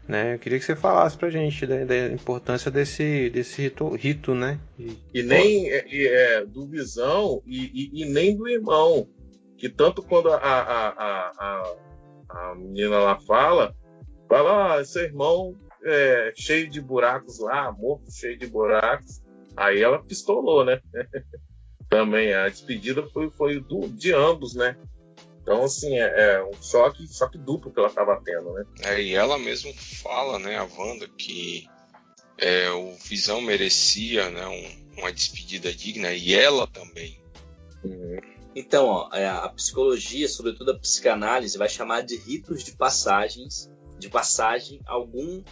né? Eu queria que você falasse pra gente da importância desse rito, né? E nem do Visão e nem do irmão. Que tanto quando a menina lá fala, seu irmão cheio de buracos lá, morto, cheio de buracos. Aí ela pistolou, né? Também a despedida foi de ambos, né? Então, assim, é um choque duplo que ela estava tendo, né? E ela mesmo fala, né, a Wanda, que o Visão merecia, né, uma despedida digna, e ela também. Uhum. Então, ó, a psicologia, sobretudo a psicanálise, vai chamar de ritos de passagem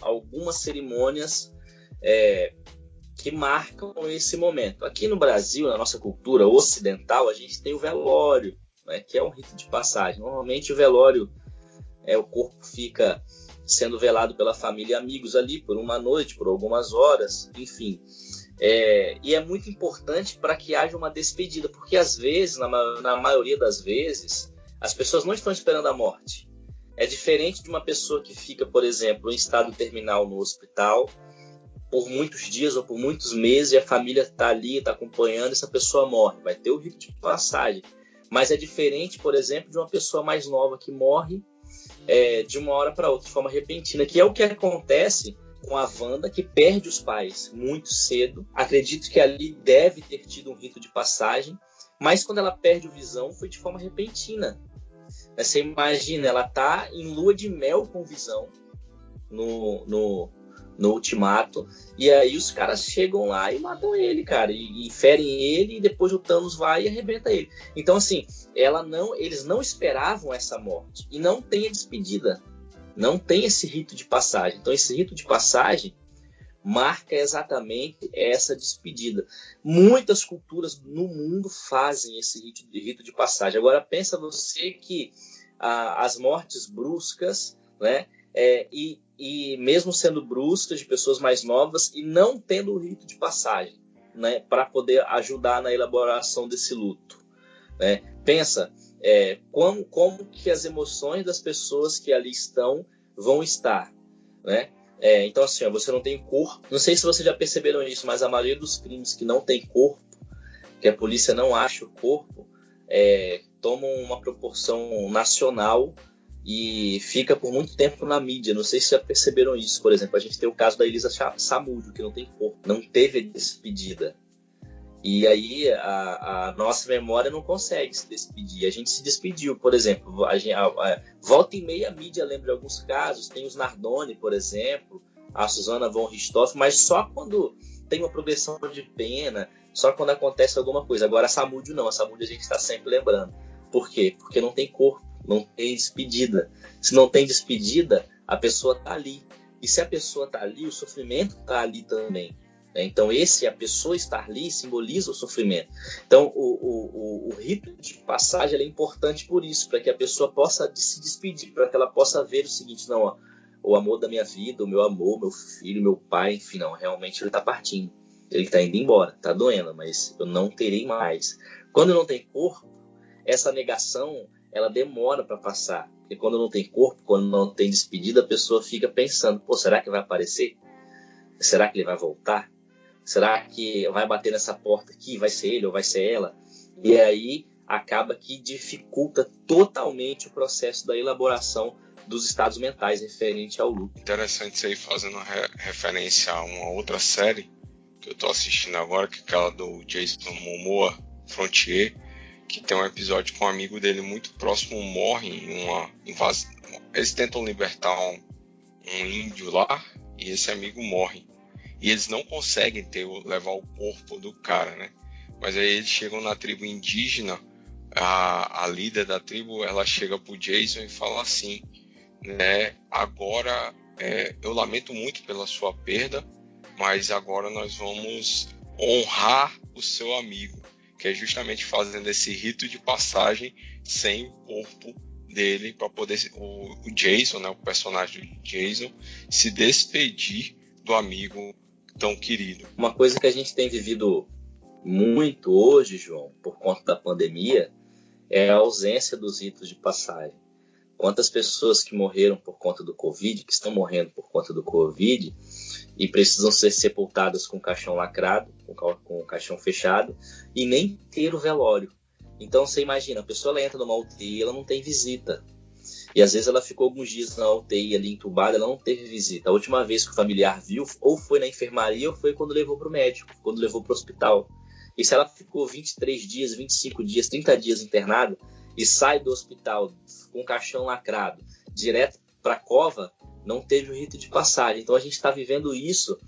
algumas cerimônias que marcam esse momento. Aqui no Brasil, na nossa cultura ocidental, a gente tem o velório, né, que é um rito de passagem. Normalmente o velório, o corpo fica sendo velado pela família e amigos ali por uma noite, por algumas horas, enfim. E é muito importante para que haja uma despedida, porque às vezes, na maioria das vezes, as pessoas não estão esperando a morte. É diferente de uma pessoa que fica, por exemplo, em estado terminal no hospital por muitos dias ou por muitos meses e a família está ali, está acompanhando, essa pessoa morre. Vai ter o rito de passagem. Mas é diferente, por exemplo, de uma pessoa mais nova que morre de uma hora para outra, de forma repentina, que é o que acontece com a Wanda, que perde os pais muito cedo. Acredito que ali deve ter tido um rito de passagem, mas quando ela perde o Visão foi de forma repentina. Você imagina, ela tá em lua de mel com o Visão no Ultimato, e aí os caras chegam lá e matam ele, cara, e ferem ele, e depois o Thanos vai e arrebenta ele. Então, assim, eles não esperavam essa morte, e não tem a despedida, não tem esse rito de passagem. Então, esse rito de passagem marca exatamente essa despedida. Muitas culturas no mundo fazem esse rito de passagem. Agora, pensa você que as mortes bruscas, né, e mesmo sendo bruscas, de pessoas mais novas, e não tendo o rito de passagem, né, para poder ajudar na elaboração desse luto, né? Pensa como que as emoções das pessoas que ali estão vão estar, né? Então, assim, você não tem corpo. Não sei se vocês já perceberam isso, mas a maioria dos crimes que não tem corpo, que a polícia não acha o corpo, tomam uma proporção nacional e fica por muito tempo na mídia. Não sei se já perceberam isso. Por exemplo, a gente tem o caso da Elisa Samúdio, que não tem corpo, não teve despedida. E aí a nossa memória não consegue se despedir. A gente se despediu, por exemplo. Volta e meia a mídia lembra de alguns casos. Tem os Nardoni, por exemplo, a Susana von Richthofen, mas só quando tem uma progressão de pena, só quando acontece alguma coisa. Agora a Samúdio não. A Samúdio a gente está sempre lembrando. Por quê? Porque não tem corpo. Não tem despedida. Se não tem despedida, a pessoa está ali. E se a pessoa está ali, o sofrimento está ali também. Então, a pessoa estar ali simboliza o sofrimento. Então, o rito de passagem é importante por isso, para que a pessoa possa se despedir, para que ela possa ver o seguinte: não, ó, o amor da minha vida, o meu amor, meu filho, meu pai, enfim, não, realmente ele está partindo. Ele está indo embora, está doendo, mas eu não terei mais. Quando não tem corpo, essa negação ela demora para passar. Porque quando não tem corpo, quando não tem despedida, a pessoa fica pensando: pô, será que vai aparecer? Será que ele vai voltar? Será que vai bater nessa porta aqui? Vai ser ele ou vai ser ela? E aí acaba que dificulta totalmente o processo da elaboração dos estados mentais referente ao luto. Interessante isso aí, fazendo referência a uma outra série que eu tô assistindo agora, que é aquela do Jason Momoa, Frontier, que tem um episódio que um amigo dele muito próximo morre em uma invasão. Eles tentam libertar um índio lá e esse amigo morre. E eles não conseguem levar o corpo do cara, né? Mas aí eles chegam na tribo indígena, a líder da tribo, ela chega pro Jason e fala assim, né? Agora, eu lamento muito pela sua perda, mas agora nós vamos honrar o seu amigo, que é justamente fazendo esse rito de passagem sem o corpo dele, para poder o Jason, né, o personagem do Jason, se despedir do amigo tão querido. Uma coisa que a gente tem vivido muito hoje, João, por conta da pandemia, é a ausência dos ritos de passagem. Quantas pessoas que morreram por conta do Covid, que estão morrendo por conta do Covid, e precisam ser sepultadas com o caixão lacrado, com o caixão fechado, e nem ter o velório. Então você imagina, a pessoa ela entra numa UTI, ela não tem visita. E às vezes ela ficou alguns dias na UTI ali entubada, ela não teve visita. A última vez que o familiar viu, ou foi na enfermaria, ou foi quando levou para o médico, quando levou para o hospital. E se ela ficou 23 dias, 25 dias, 30 dias internada, e sai do hospital com o caixão lacrado, direto para a cova, não teve o rito de passagem. Então a gente está vivendo isso,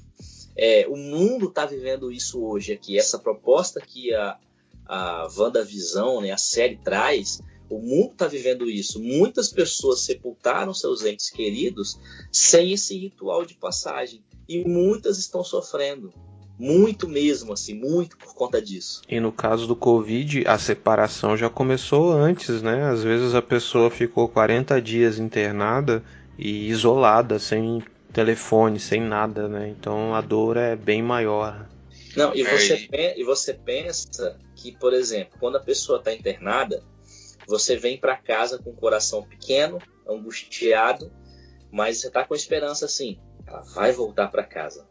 o mundo está vivendo isso hoje aqui. Essa proposta que a WandaVisão, né, a série traz, o mundo está vivendo isso. Muitas pessoas sepultaram seus entes queridos sem esse ritual de passagem. E muitas estão sofrendo. Muito mesmo, assim, muito por conta disso. E no caso do Covid, a separação já começou antes, né? Às vezes a pessoa ficou 40 dias internada e isolada, sem telefone, sem nada, né? Então a dor é bem maior. Não, e você pensa que, por exemplo, quando a pessoa está internada, você vem para casa com o coração pequeno, angustiado, mas você está com a esperança assim, ela vai voltar para casa.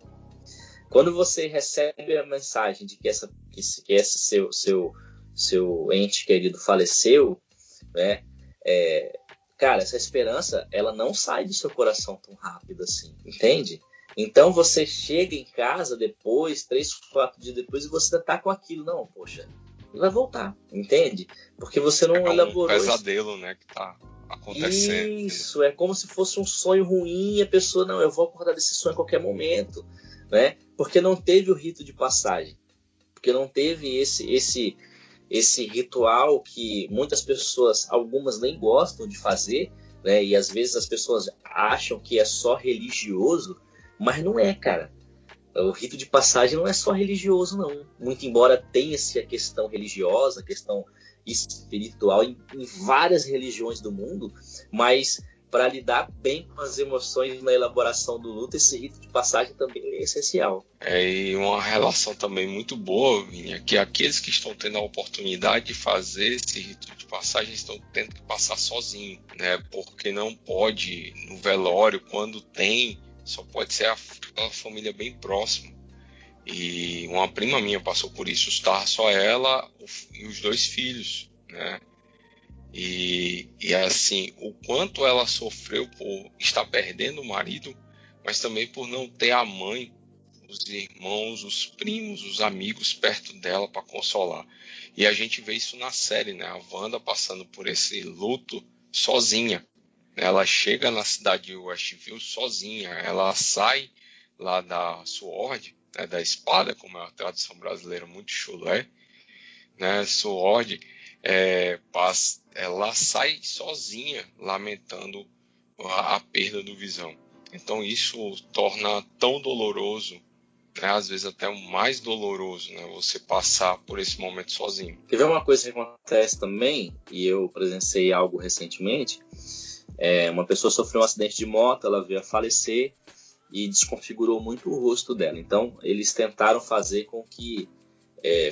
Quando você recebe a mensagem de que esse seu ente querido faleceu, né? Cara, essa esperança, ela não sai do seu coração tão rápido assim, entende? Então você chega em casa depois, 3, 4 dias depois, e você tá com aquilo. Não, poxa, ele vai voltar, entende? Porque você não elaborou... É um pesadelo, né, que tá acontecendo. Isso, é como se fosse um sonho ruim e a pessoa, não, eu vou acordar desse sonho a qualquer momento, né? Porque não teve o rito de passagem. Porque não teve esse ritual que muitas pessoas, algumas nem gostam de fazer, né? E às vezes as pessoas acham que é só religioso, mas não é, cara. O rito de passagem não é só religioso, não. Muito embora tenha a questão religiosa, a questão espiritual em várias religiões do mundo, mas para lidar bem com as emoções na elaboração do luto, esse rito de passagem também é essencial. E uma relação também muito boa, Vini, é que aqueles que estão tendo a oportunidade de fazer esse rito de passagem estão tendo que passar sozinho, né? Porque não pode, no velório, quando tem, só pode ser a família bem próxima. E uma prima minha passou por isso, estava só ela e os 2 filhos, né? E assim, o quanto ela sofreu por estar perdendo o marido, mas também por não ter a mãe, os irmãos, os primos, os amigos perto dela para consolar. E a gente vê isso na série, né? A Wanda passando por esse luto sozinha. Ela chega na cidade de Westview sozinha, ela sai lá da Sword, né, da espada, como é a tradução brasileira muito chulé, né? Sword. Ela sai sozinha lamentando a perda do Visão. Então isso torna tão doloroso, né, às vezes até o mais doloroso, né, você passar por esse momento sozinho. Quer ver uma coisa que acontece também, e eu presenciei algo recentemente, uma pessoa sofreu um acidente de moto, ela veio a falecer e desconfigurou muito o rosto dela. Então eles tentaram fazer com que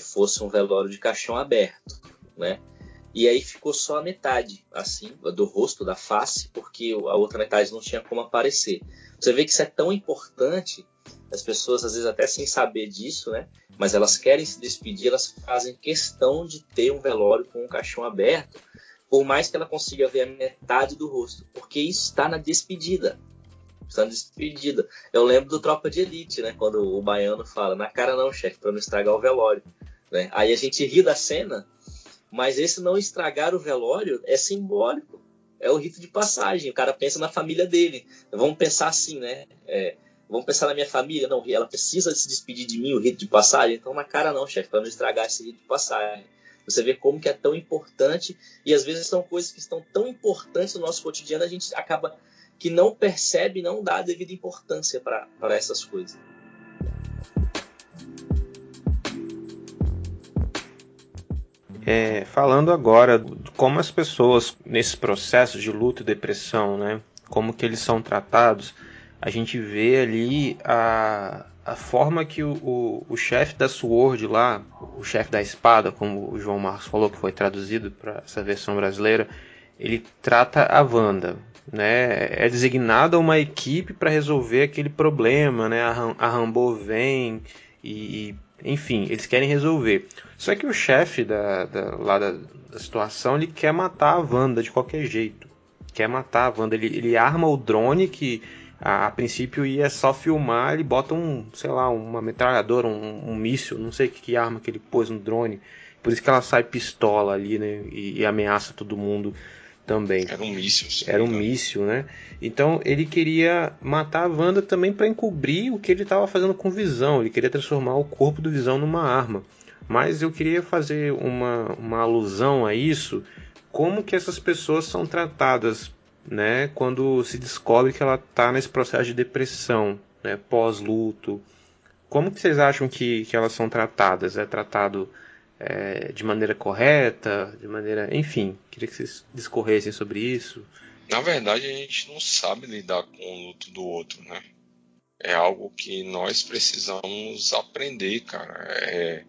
fosse um velório de caixão aberto, né? E aí ficou só a metade, assim, do rosto, da face, porque a outra metade não tinha como aparecer. Você vê que isso é tão importante, as pessoas às vezes até sem saber disso, né? Mas elas querem se despedir, elas fazem questão de ter um velório com um caixão aberto, por mais que ela consiga ver a metade do rosto, porque isso está na despedida. Está na despedida. Eu lembro do Tropa de Elite, né? Quando o baiano fala, na cara não, chefe, para não estragar o velório, né? Aí a gente ri da cena, mas esse não estragar o velório é simbólico. É o rito de passagem. O cara pensa na família dele. Vamos pensar assim, né? Vamos pensar na minha família. Não, ela precisa se despedir de mim, o rito de passagem. Então na cara não, chefe, para não estragar esse rito de passagem. Você vê como que é tão importante. E às vezes são coisas que estão tão importantes no nosso cotidiano, a gente acaba que não percebe, não dá a devida importância para essas coisas. Falando agora de como as pessoas nesse processo de luto e depressão, né, como que eles são tratados, a gente vê ali a forma que o chefe da Sword lá, o chefe da espada, como o João Marcos falou, que foi traduzido para essa versão brasileira, ele trata a Wanda, né? É designada uma equipe para resolver aquele problema, né? A Rambeau vem enfim, eles querem resolver. Só que o chefe da situação, ele quer matar a Wanda de qualquer jeito. Quer matar a Wanda. Ele arma o drone que a princípio ia só filmar, ele bota uma metralhadora, um míssil, não sei que arma que ele pôs no drone. Por isso que ela sai pistola ali, né? E ameaça todo mundo também. Era um míssil. Era um míssil, né? Então ele queria matar a Wanda também para encobrir o que ele estava fazendo com o Visão. Ele queria transformar o corpo do Visão numa arma. Mas eu queria fazer uma alusão a isso, como que essas pessoas são tratadas, né, quando se descobre que ela está nesse processo de depressão, né, pós-luto. Como que vocês acham que elas são tratadas? É tratado de maneira correta, de maneira... Enfim, queria que vocês discorressem sobre isso. Na verdade, a gente não sabe lidar com o luto do outro, né? É algo que nós precisamos aprender, cara.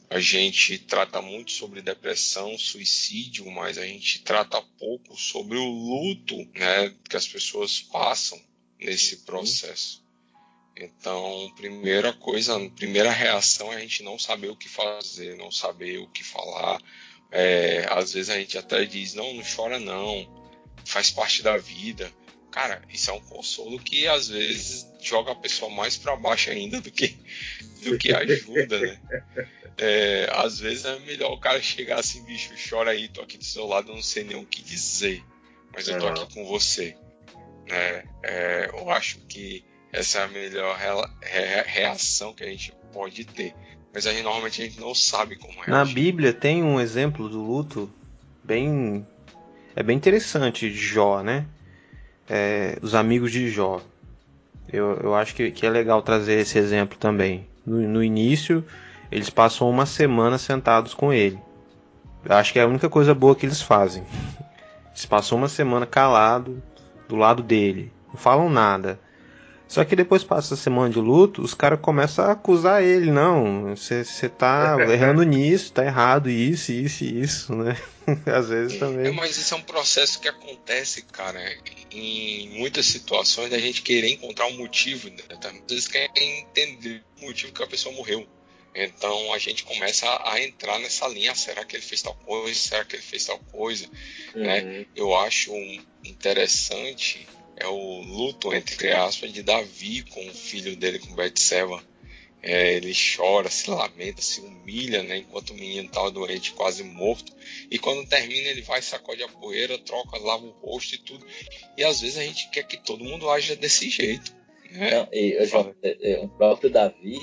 A gente trata muito sobre depressão, suicídio, mas a gente trata pouco sobre o luto, né, que as pessoas passam nesse processo. Então, primeira reação é a gente não saber o que fazer, não saber o que falar. Às vezes a gente até diz, não chora não, faz parte da vida. Cara, isso é um consolo que às vezes joga a pessoa mais para baixo ainda do que ajuda, né? Às vezes é melhor o cara chegar assim, bicho, chora aí, tô aqui do seu lado, eu não sei nem o que dizer, mas eu tô aqui com você, né? Eu acho que essa é a melhor reação que a gente pode ter, mas normalmente a gente não sabe como reagir. Na Bíblia tem um exemplo do luto bem interessante de Jó, né? Os amigos de Jó. Eu acho que é legal trazer esse exemplo também. No início, eles passam uma semana sentados com ele. Eu acho que é a única coisa boa que eles fazem. Eles passam uma semana calado do lado dele. Não falam nada. Só que depois passa a semana de luto, os caras começam a acusar ele. Não, você tá errando nisso, tá errado isso, né? Às vezes também. Mas isso é um processo que acontece, cara, em muitas situações da gente querer encontrar um motivo, né? Às vezes quer entender o motivo que a pessoa morreu. Então a gente começa a entrar nessa linha, será que ele fez tal coisa? Será que ele fez tal coisa? Né? Eu acho interessante o luto, entre aspas, de Davi com o filho dele, com Betseba. Ele chora, se lamenta, se humilha, né, enquanto o menino estava doente, quase morto. E quando termina, ele vai, sacode a poeira, troca, lava o rosto e tudo. E às vezes a gente quer que todo mundo haja desse jeito. Né? O próprio Davi,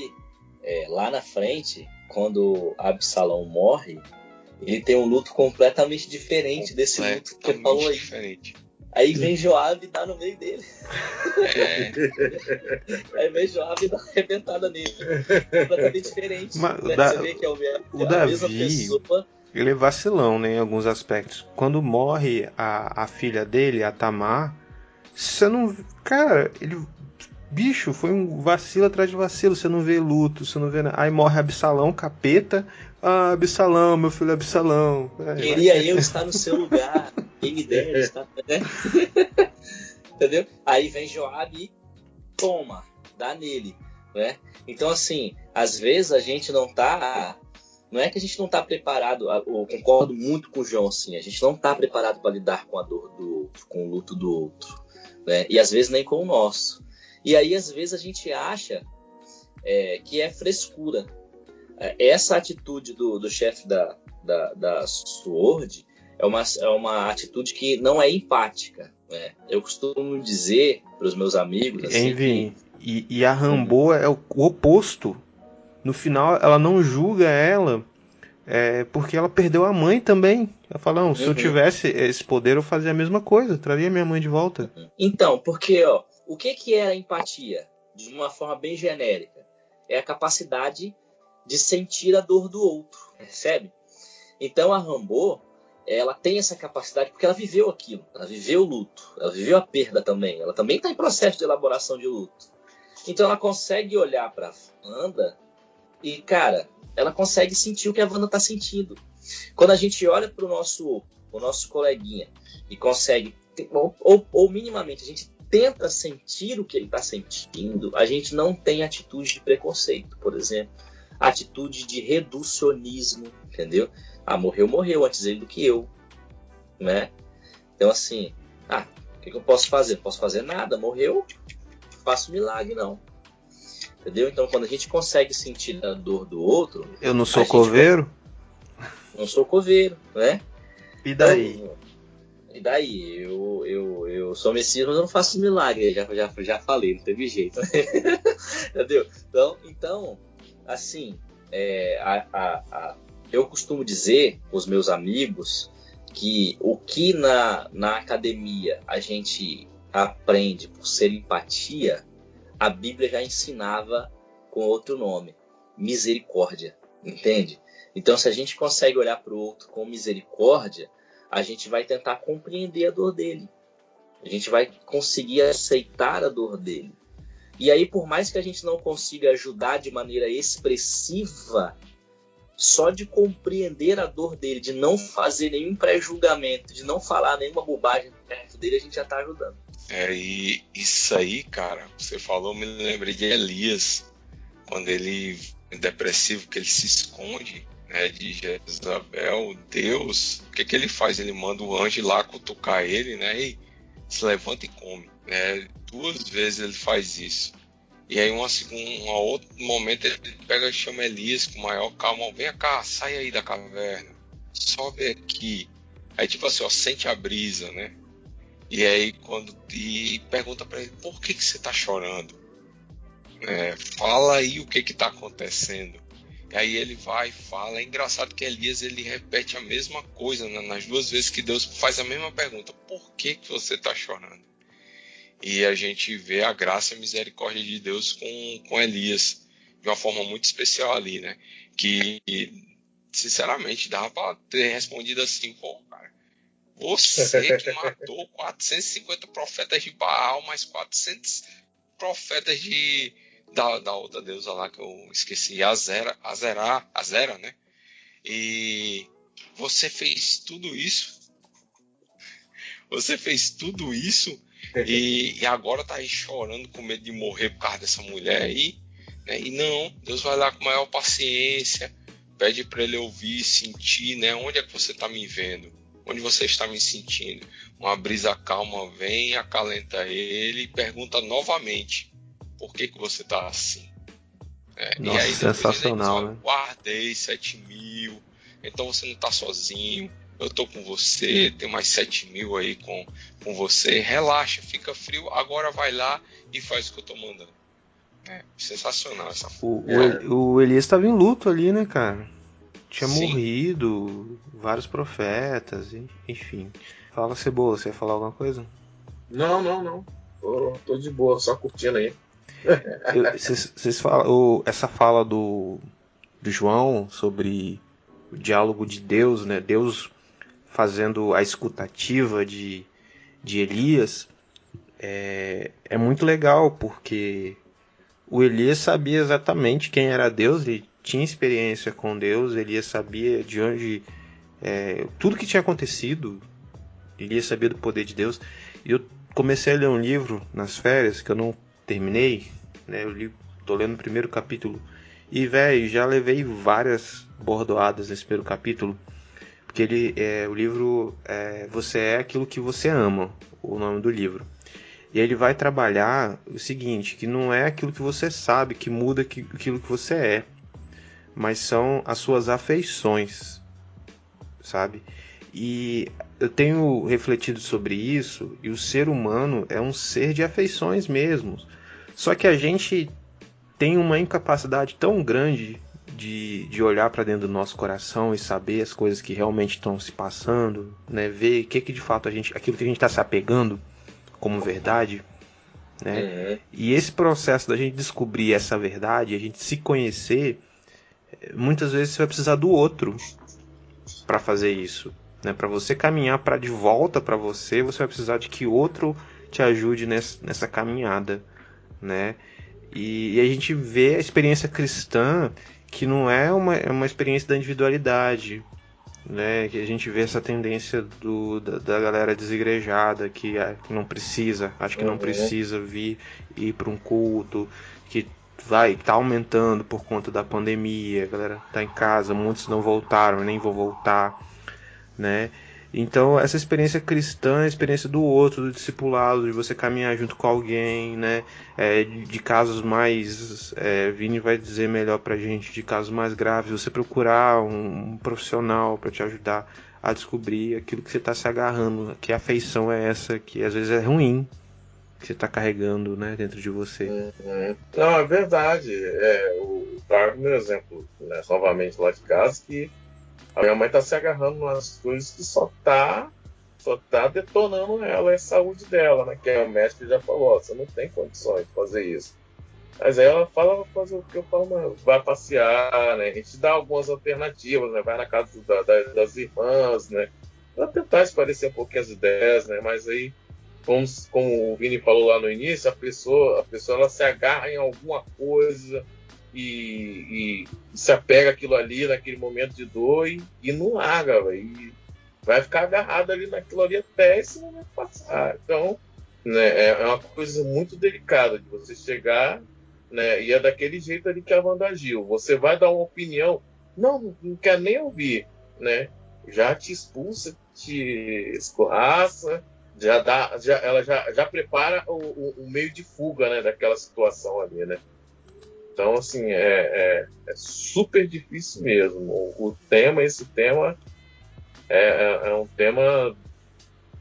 lá na frente, quando Absalão morre, ele tem um luto completamente diferente desse luto que você falou aí. Diferente. Aí vem Joabe e dá no meio dele. Aí vem Joabe e dá uma arrebentada nele. Completamente diferente. Mas, você vê que é o a Davi, mesma pessoa. Ele é vacilão, né, em alguns aspectos. Quando morre a filha dele, a Tamar, você não... Cara, ele... Bicho, foi um vacilo atrás de vacilo. Você não vê luto, você não vê nada. Aí morre Absalão, capeta. Ah, Absalão, meu filho Absalão. Queria eu estar no seu lugar. Quem me dera estar... Entendeu? Aí vem Joabe e toma, dá nele, né? Então, assim, às vezes a gente não tá... Não é que a gente não tá preparado, eu concordo muito com o João, assim, a gente não tá preparado para lidar com a dor do outro, com o luto do outro, né? E às vezes nem com o nosso. E aí, às vezes, a gente acha que é frescura. Essa atitude do chefe da Sword é uma atitude que não é empática. Né? Eu costumo dizer para os meus amigos... Assim, e a Rambeau é o oposto. No final, ela não julga ela porque ela perdeu a mãe também. Ela fala, não, se eu tivesse esse poder, eu fazia a mesma coisa. Traria minha mãe de volta. Então, porque... o que é a empatia? De uma forma bem genérica. É a capacidade de sentir a dor do outro. Percebe? Então a Rambeau, ela tem essa capacidade porque ela viveu aquilo. Ela viveu o luto. Ela viveu a perda também. Ela também está em processo de elaboração de luto. Então ela consegue olhar para a Wanda e, cara, ela consegue sentir o que a Wanda tá sentindo. Quando a gente olha para o nosso coleguinha e consegue, ou minimamente a gente tenta sentir o que ele está sentindo, a gente não tem atitude de preconceito, por exemplo, atitude de reducionismo, entendeu? Morreu antes ele do que eu, né? Então assim, o que eu posso fazer? Não posso fazer nada, morreu, não faço milagre não, entendeu? Então quando a gente consegue sentir a dor do outro, eu não sou coveiro? Não sou coveiro, né? E daí? E daí? Eu sou Messias, mas eu não faço milagre. Já falei, não teve jeito. Entendeu? Então assim, eu costumo dizer com os meus amigos que o que na academia a gente aprende por ser empatia, a Bíblia já ensinava com outro nome, misericórdia, entende? Então, se a gente consegue olhar para o outro com misericórdia, a gente vai tentar compreender a dor dele. A gente vai conseguir aceitar a dor dele. E aí, por mais que a gente não consiga ajudar de maneira expressiva, só de compreender a dor dele, de não fazer nenhum pré-julgamento, de não falar nenhuma bobagem perto dele, a gente já está ajudando. E isso aí, cara, você falou, me lembrei de Elias, quando ele é depressivo, que ele se esconde, né, de Jezabel. Deus, o que ele faz? Ele manda o anjo ir lá cutucar ele, né, e se levanta e come, né? 2 vezes ele faz isso. E aí um outro momento ele pega e chama Elias com maior calma: vem cá, sai aí da caverna, sobe aqui. Aí tipo assim, sente a brisa, né? E aí e pergunta para ele: por que você tá chorando? Fala aí o que tá acontecendo. E aí ele vai e fala. É engraçado que Elias, ele repete a mesma coisa, né? Nas 2 vezes que Deus faz a mesma pergunta: por que você tá chorando? E a gente vê a graça e a misericórdia de Deus com Elias de uma forma muito especial ali, né? Que, sinceramente, dava para ter respondido assim: pô, cara, você que matou 450 profetas de Baal, mais 400 profetas da outra deusa lá que eu esqueci, Azera, né? E você fez tudo isso? Você fez tudo isso? E agora tá aí chorando com medo de morrer por causa dessa mulher aí, né? E não, Deus vai lá com maior paciência, pede para ele ouvir, sentir, né? Onde é que você tá me vendo? Onde você está me sentindo? Uma brisa calma vem, acalenta ele e pergunta novamente: por que você tá assim? Nossa, e aí sensacional, ele diz: né? Guardei 7.000, então você não tá sozinho. Eu tô com você, tem mais 7.000 aí com você. Relaxa, fica frio, agora vai lá e faz o que eu tô mandando. Sensacional essa foto. O Elias estava em luto ali, né, cara? Tinha Sim. morrido vários profetas, enfim. Fala, Cebola, você ia falar alguma coisa? Não. Tô de boa, só curtindo aí. Vocês falam, essa fala do João sobre o diálogo de Deus, né? Deus fazendo a escutativa de Elias, é muito legal, porque o Elias sabia exatamente quem era Deus, ele tinha experiência com Deus, Elias sabia de onde tudo que tinha acontecido, Elias sabia do poder de Deus. E eu comecei a ler um livro nas férias que eu não terminei, né? Tô lendo o primeiro capítulo e, velho, já levei várias bordoadas nesse primeiro capítulo, porque o livro Você é aquilo que você ama, o nome do livro. E ele vai trabalhar o seguinte, que não é aquilo que você sabe que muda aquilo que você é, mas são as suas afeições, sabe? E eu tenho refletido sobre isso, e o ser humano é um ser de afeições mesmo. Só que a gente tem uma incapacidade tão grande de olhar para dentro do nosso coração e saber as coisas que realmente estão se passando, né? Ver o que de fato aquilo que a gente está se apegando como verdade, né? E esse processo da gente descobrir essa verdade, a gente se conhecer, muitas vezes você vai precisar do outro para fazer isso, né? Para você caminhar para de volta para você vai precisar de que outro te ajude nessa caminhada, né? E a gente vê a experiência cristã que não é uma experiência da individualidade, né? Que a gente vê essa tendência da galera desigrejada que não precisa, acho que não precisa ir para um culto, que tá aumentando por conta da pandemia, a galera tá em casa, muitos não voltaram, nem vão voltar, né? Então essa experiência cristã é a experiência do outro, do discipulado, de você caminhar junto com alguém, né? De casos mais, Vini vai dizer melhor pra gente, de casos mais graves, você procurar um profissional para te ajudar a descobrir aquilo que você está se agarrando, que afeição é essa, que às vezes é ruim, que você está carregando, né, dentro de você. Não, é verdade. Trago meu exemplo, né, novamente lá de casa, que a minha mãe tá se agarrando nas coisas que só tá detonando ela e a saúde dela, né? Que o médico já falou, você não tem condições de fazer isso. Mas aí ela fala, vou fazer o que eu falo, mano, vai passear, né? A gente dá algumas alternativas, né? Vai na casa das irmãs, né? Pra tentar esclarecer um pouquinho as ideias, né? Mas aí, como o Vini falou lá no início, a pessoa ela se agarra em alguma coisa e se apega aquilo ali naquele momento de dor e não larga, véio, e vai ficar agarrado ali naquilo ali até esse momento passar. Então, né, é uma coisa muito delicada de você chegar, né, e é daquele jeito ali que a Wanda agiu. Você vai dar uma opinião, não quer nem ouvir, né? Já te expulsa, te escorraça, ela já prepara o meio de fuga, né, daquela situação ali, né? Então, assim, é super difícil mesmo. Esse tema é um tema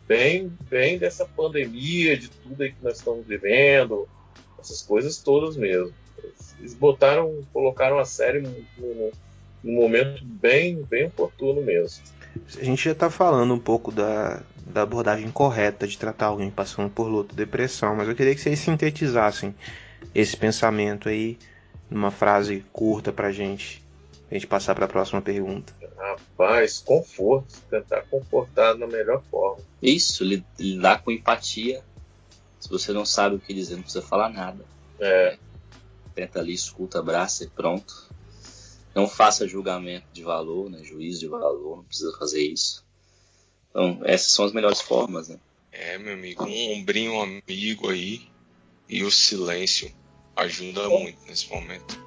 bem dessa pandemia, de tudo aí que nós estamos vivendo, essas coisas todas mesmo. Eles colocaram a série num momento bem oportuno mesmo. A gente já está falando um pouco da abordagem correta de tratar alguém passando por luto, depressão, mas eu queria que vocês sintetizassem esse pensamento aí numa frase curta pra gente passar para a próxima pergunta. Rapaz, conforto, tentar confortar da melhor forma. Isso, lidar com empatia. Se você não sabe o que dizer, não precisa falar nada. Tenta ali, escuta, abraça e pronto. Não faça julgamento de valor, né? Juízo de valor, não precisa fazer isso. Então, essas são as melhores formas, né? Meu amigo, um ombrinho amigo aí e o silêncio ajuda muito nesse momento.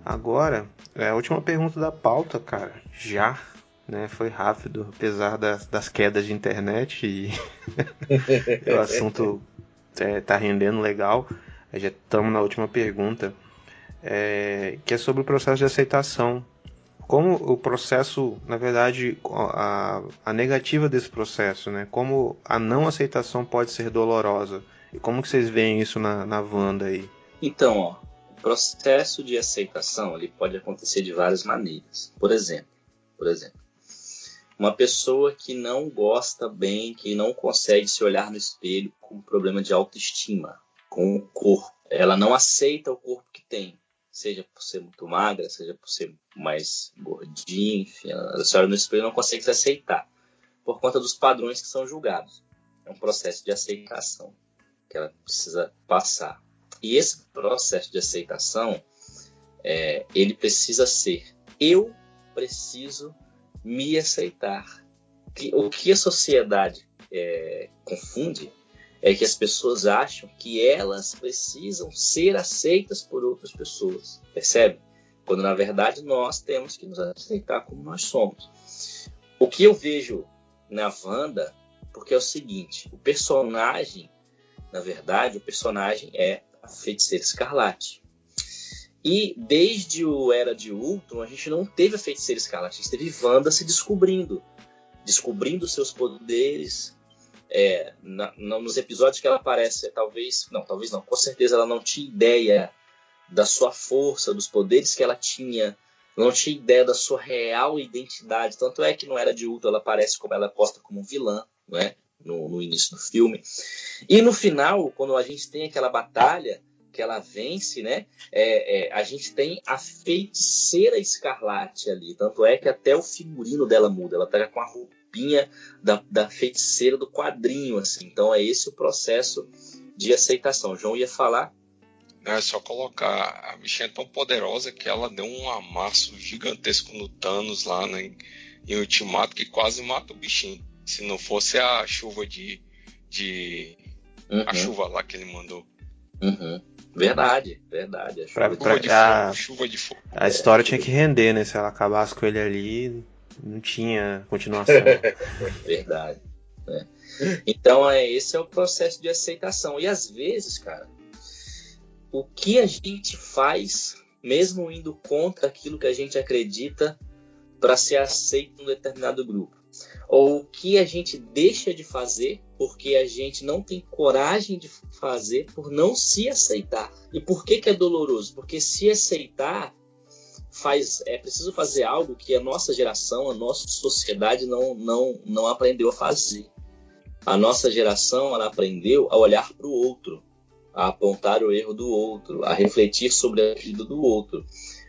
Agora, a última pergunta da pauta, cara. Já, né? Foi rápido, apesar das quedas de internet e o assunto tá rendendo legal. Já estamos na última pergunta, que é sobre o processo de aceitação. Como o processo, na verdade, a negativa desse processo, né? Como a não aceitação pode ser dolorosa. E como que vocês veem isso na Wanda aí? Então, o processo de aceitação ele pode acontecer de várias maneiras. Por exemplo, uma pessoa que não gosta bem, que não consegue se olhar no espelho com problema de autoestima, com o corpo. Ela não aceita o corpo que tem. Seja por ser muito magra, seja por ser mais gordinha, enfim, ela se olha no espelho e não consegue se aceitar, por conta dos padrões que são julgados. É um processo de aceitação que ela precisa passar. E esse processo de aceitação, ele precisa ser: eu preciso me aceitar. O que a sociedade confunde é que as pessoas acham que elas precisam ser aceitas por outras pessoas, percebe? Quando, na verdade, nós temos que nos aceitar como nós somos. O que eu vejo na Wanda, porque é o seguinte, o personagem, na verdade, o personagem é a Feiticeira Escarlate. E desde o Era de Ultron, a gente não teve a Feiticeira Escarlate, a gente teve Wanda se descobrindo seus poderes. Nos episódios que ela aparece, talvez não, com certeza ela não tinha ideia da sua força, dos poderes que ela tinha, não tinha ideia da sua real identidade, tanto é que no Era de Ultron ela aparece como ela é posta como vilã, não é? No início do filme, e no final, quando a gente tem aquela batalha que ela vence, né? A gente tem a Feiticeira Escarlate ali, tanto é que até o figurino dela muda, ela tá com a roupinha da feiticeira do quadrinho, assim. Então é esse o processo de aceitação. O João ia falar? É só colocar, a bichinha é tão poderosa que ela deu um amasso gigantesco no Thanos lá, né, em Ultimato, que quase mata o bichinho. Se não fosse a chuva a chuva lá que ele mandou. Verdade. Chuva de fogo. A história tinha que render, né? Se ela acabasse com ele ali, não tinha continuação. Verdade. Né? Então, esse é o processo de aceitação. E às vezes, cara, o que a gente faz, mesmo indo contra aquilo que a gente acredita, para ser aceito em um determinado grupo? Ou o que a gente deixa de fazer porque a gente não tem coragem de fazer por não se aceitar? E por que é doloroso? Porque se aceitar é preciso fazer algo que a nossa geração, a nossa sociedade não aprendeu a fazer. A nossa geração, ela aprendeu a olhar para o outro, a apontar o erro do outro, a refletir sobre a vida do outro.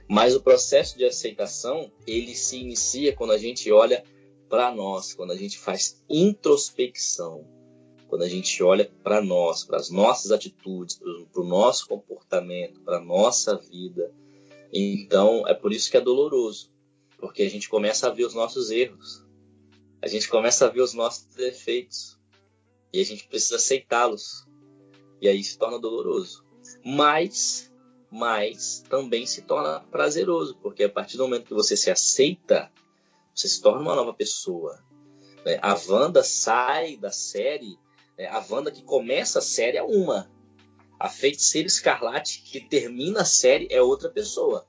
Mas o processo de aceitação, ele se inicia quando a gente olha para nós, quando a gente faz introspecção, quando a gente olha para nós, para as nossas atitudes, para o nosso comportamento, para a nossa vida. Então, é por isso que é doloroso, porque a gente começa a ver os nossos erros, a gente começa a ver os nossos defeitos, e a gente precisa aceitá-los, e aí se torna doloroso. Mas também se torna prazeroso, porque a partir do momento que você se aceita, você se torna uma nova pessoa. A Wanda sai da série, a Wanda que começa a série é uma. A Feiticeira Escarlate que termina a série é outra pessoa.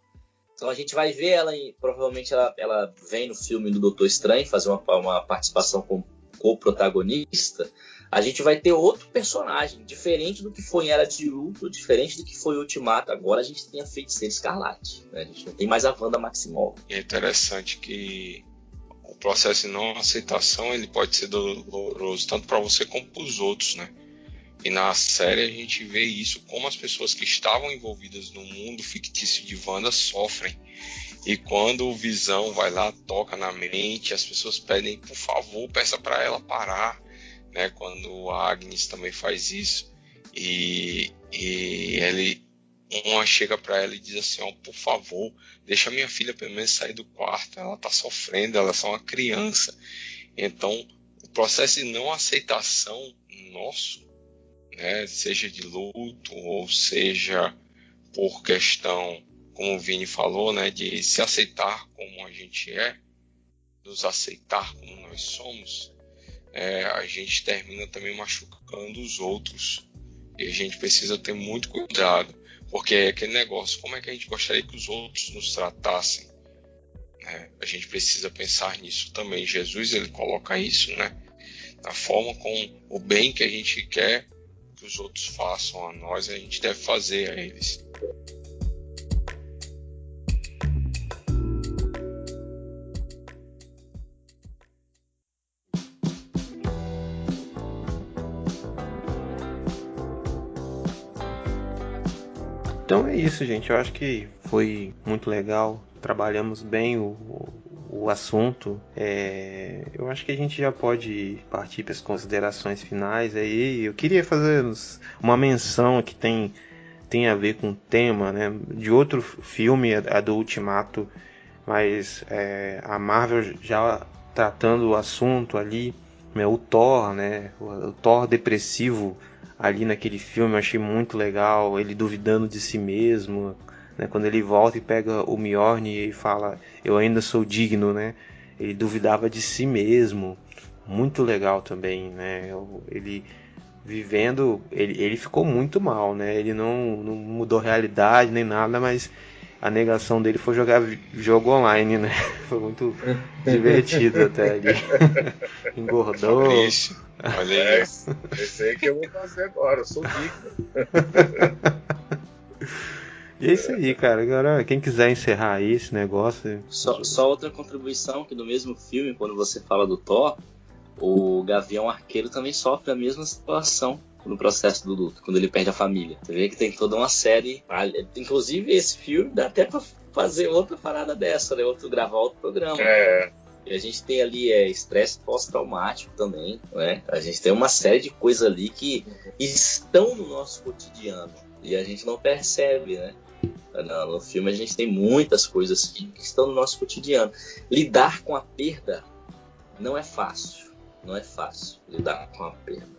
Então a gente vai ver ela, provavelmente ela vem no filme do Doutor Estranho fazer uma participação como co-protagonista. A gente vai ter outro personagem, diferente do que foi em Era de Ultron, diferente do que foi Ultimato. Agora a gente tem a Feiticeira Escarlate, né? A gente não tem mais a Wanda Maximoff. E é interessante que o processo de não aceitação ele pode ser doloroso tanto para você como para os outros, né? E na série a gente vê isso, como as pessoas que estavam envolvidas no mundo fictício de Wanda sofrem. E quando o Visão vai lá, toca na mente, as pessoas pedem, por favor, peça para ela parar. Né, quando a Agnes também faz isso e uma chega para ela e diz assim, ó, por favor, deixa minha filha pelo menos sair do quarto, ela está sofrendo, ela é só uma criança. Então o processo de não aceitação nosso, né, seja de luto ou seja por questão, como o Vini falou, né, de se aceitar como a gente é, nos aceitar como nós somos, a gente termina também machucando os outros. E a gente precisa ter muito cuidado, porque é aquele negócio, como é que a gente gostaria que os outros nos tratassem? A gente precisa pensar nisso também. Jesus, ele coloca isso, né? Da forma como o bem que a gente quer que os outros façam a nós, a gente deve fazer a eles. Então é isso, gente. Eu acho que foi muito legal. Trabalhamos bem o assunto. Eu acho que a gente já pode partir para as considerações finais. Aí eu queria fazer uma menção que tem a ver com o tema, né, de outro filme, a do Ultimato, mas a Marvel já tratando o assunto ali, o Thor, né, o Thor depressivo ali naquele filme, eu achei muito legal, ele duvidando de si mesmo, né, quando ele volta e pega o Mjolnir e fala, eu ainda sou digno, né, ele duvidava de si mesmo, muito legal também, né, ele vivendo, ele ficou muito mal, né, ele não mudou a realidade nem nada, mas a negação dele foi jogar jogo online, né, foi muito divertido até ali, engordou. Fabrício, olha aí. Esse aí que eu vou fazer agora, eu sou rico. E é isso aí, cara. Agora, quem quiser encerrar aí esse negócio... Só outra contribuição, que no mesmo filme, quando você fala do Thor, o Gavião Arqueiro também sofre a mesma situação no processo do luto, quando ele perde a família. Você vê que tem toda uma série... Inclusive, esse filme dá até pra fazer outra parada dessa, né? Gravar outro programa. E a gente tem ali estresse pós-traumático também, né? A gente tem uma série de coisas ali que estão no nosso cotidiano e a gente não percebe, né? No filme a gente tem muitas coisas que estão no nosso cotidiano. Lidar com a perda não é fácil, não é fácil lidar com a perda.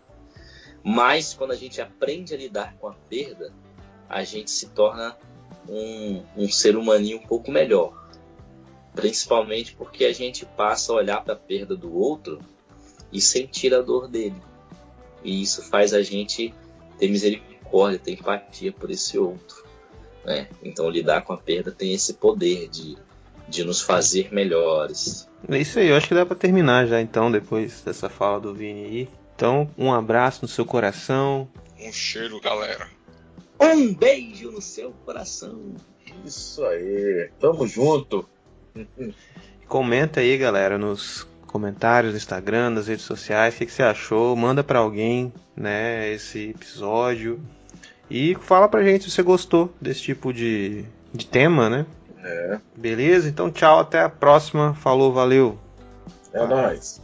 Mas quando a gente aprende a lidar com a perda, a gente se torna um ser humaninho um pouco melhor. Principalmente porque a gente passa a olhar para a perda do outro e sentir a dor dele. E isso faz a gente ter misericórdia, ter empatia por esse outro, né? Então lidar com a perda tem esse poder de nos fazer melhores. É isso aí, eu acho que dá para terminar já então, depois dessa fala do Vini aí. Então, um abraço no seu coração. Um cheiro, galera. Um beijo no seu coração. Isso aí, tamo junto. Comenta aí, galera, nos comentários do Instagram, nas redes sociais, o que você achou. Manda pra alguém, né, esse episódio. E fala pra gente se você gostou desse tipo de tema, né? É. Beleza? Então tchau, até a próxima. Falou, valeu. É nóis.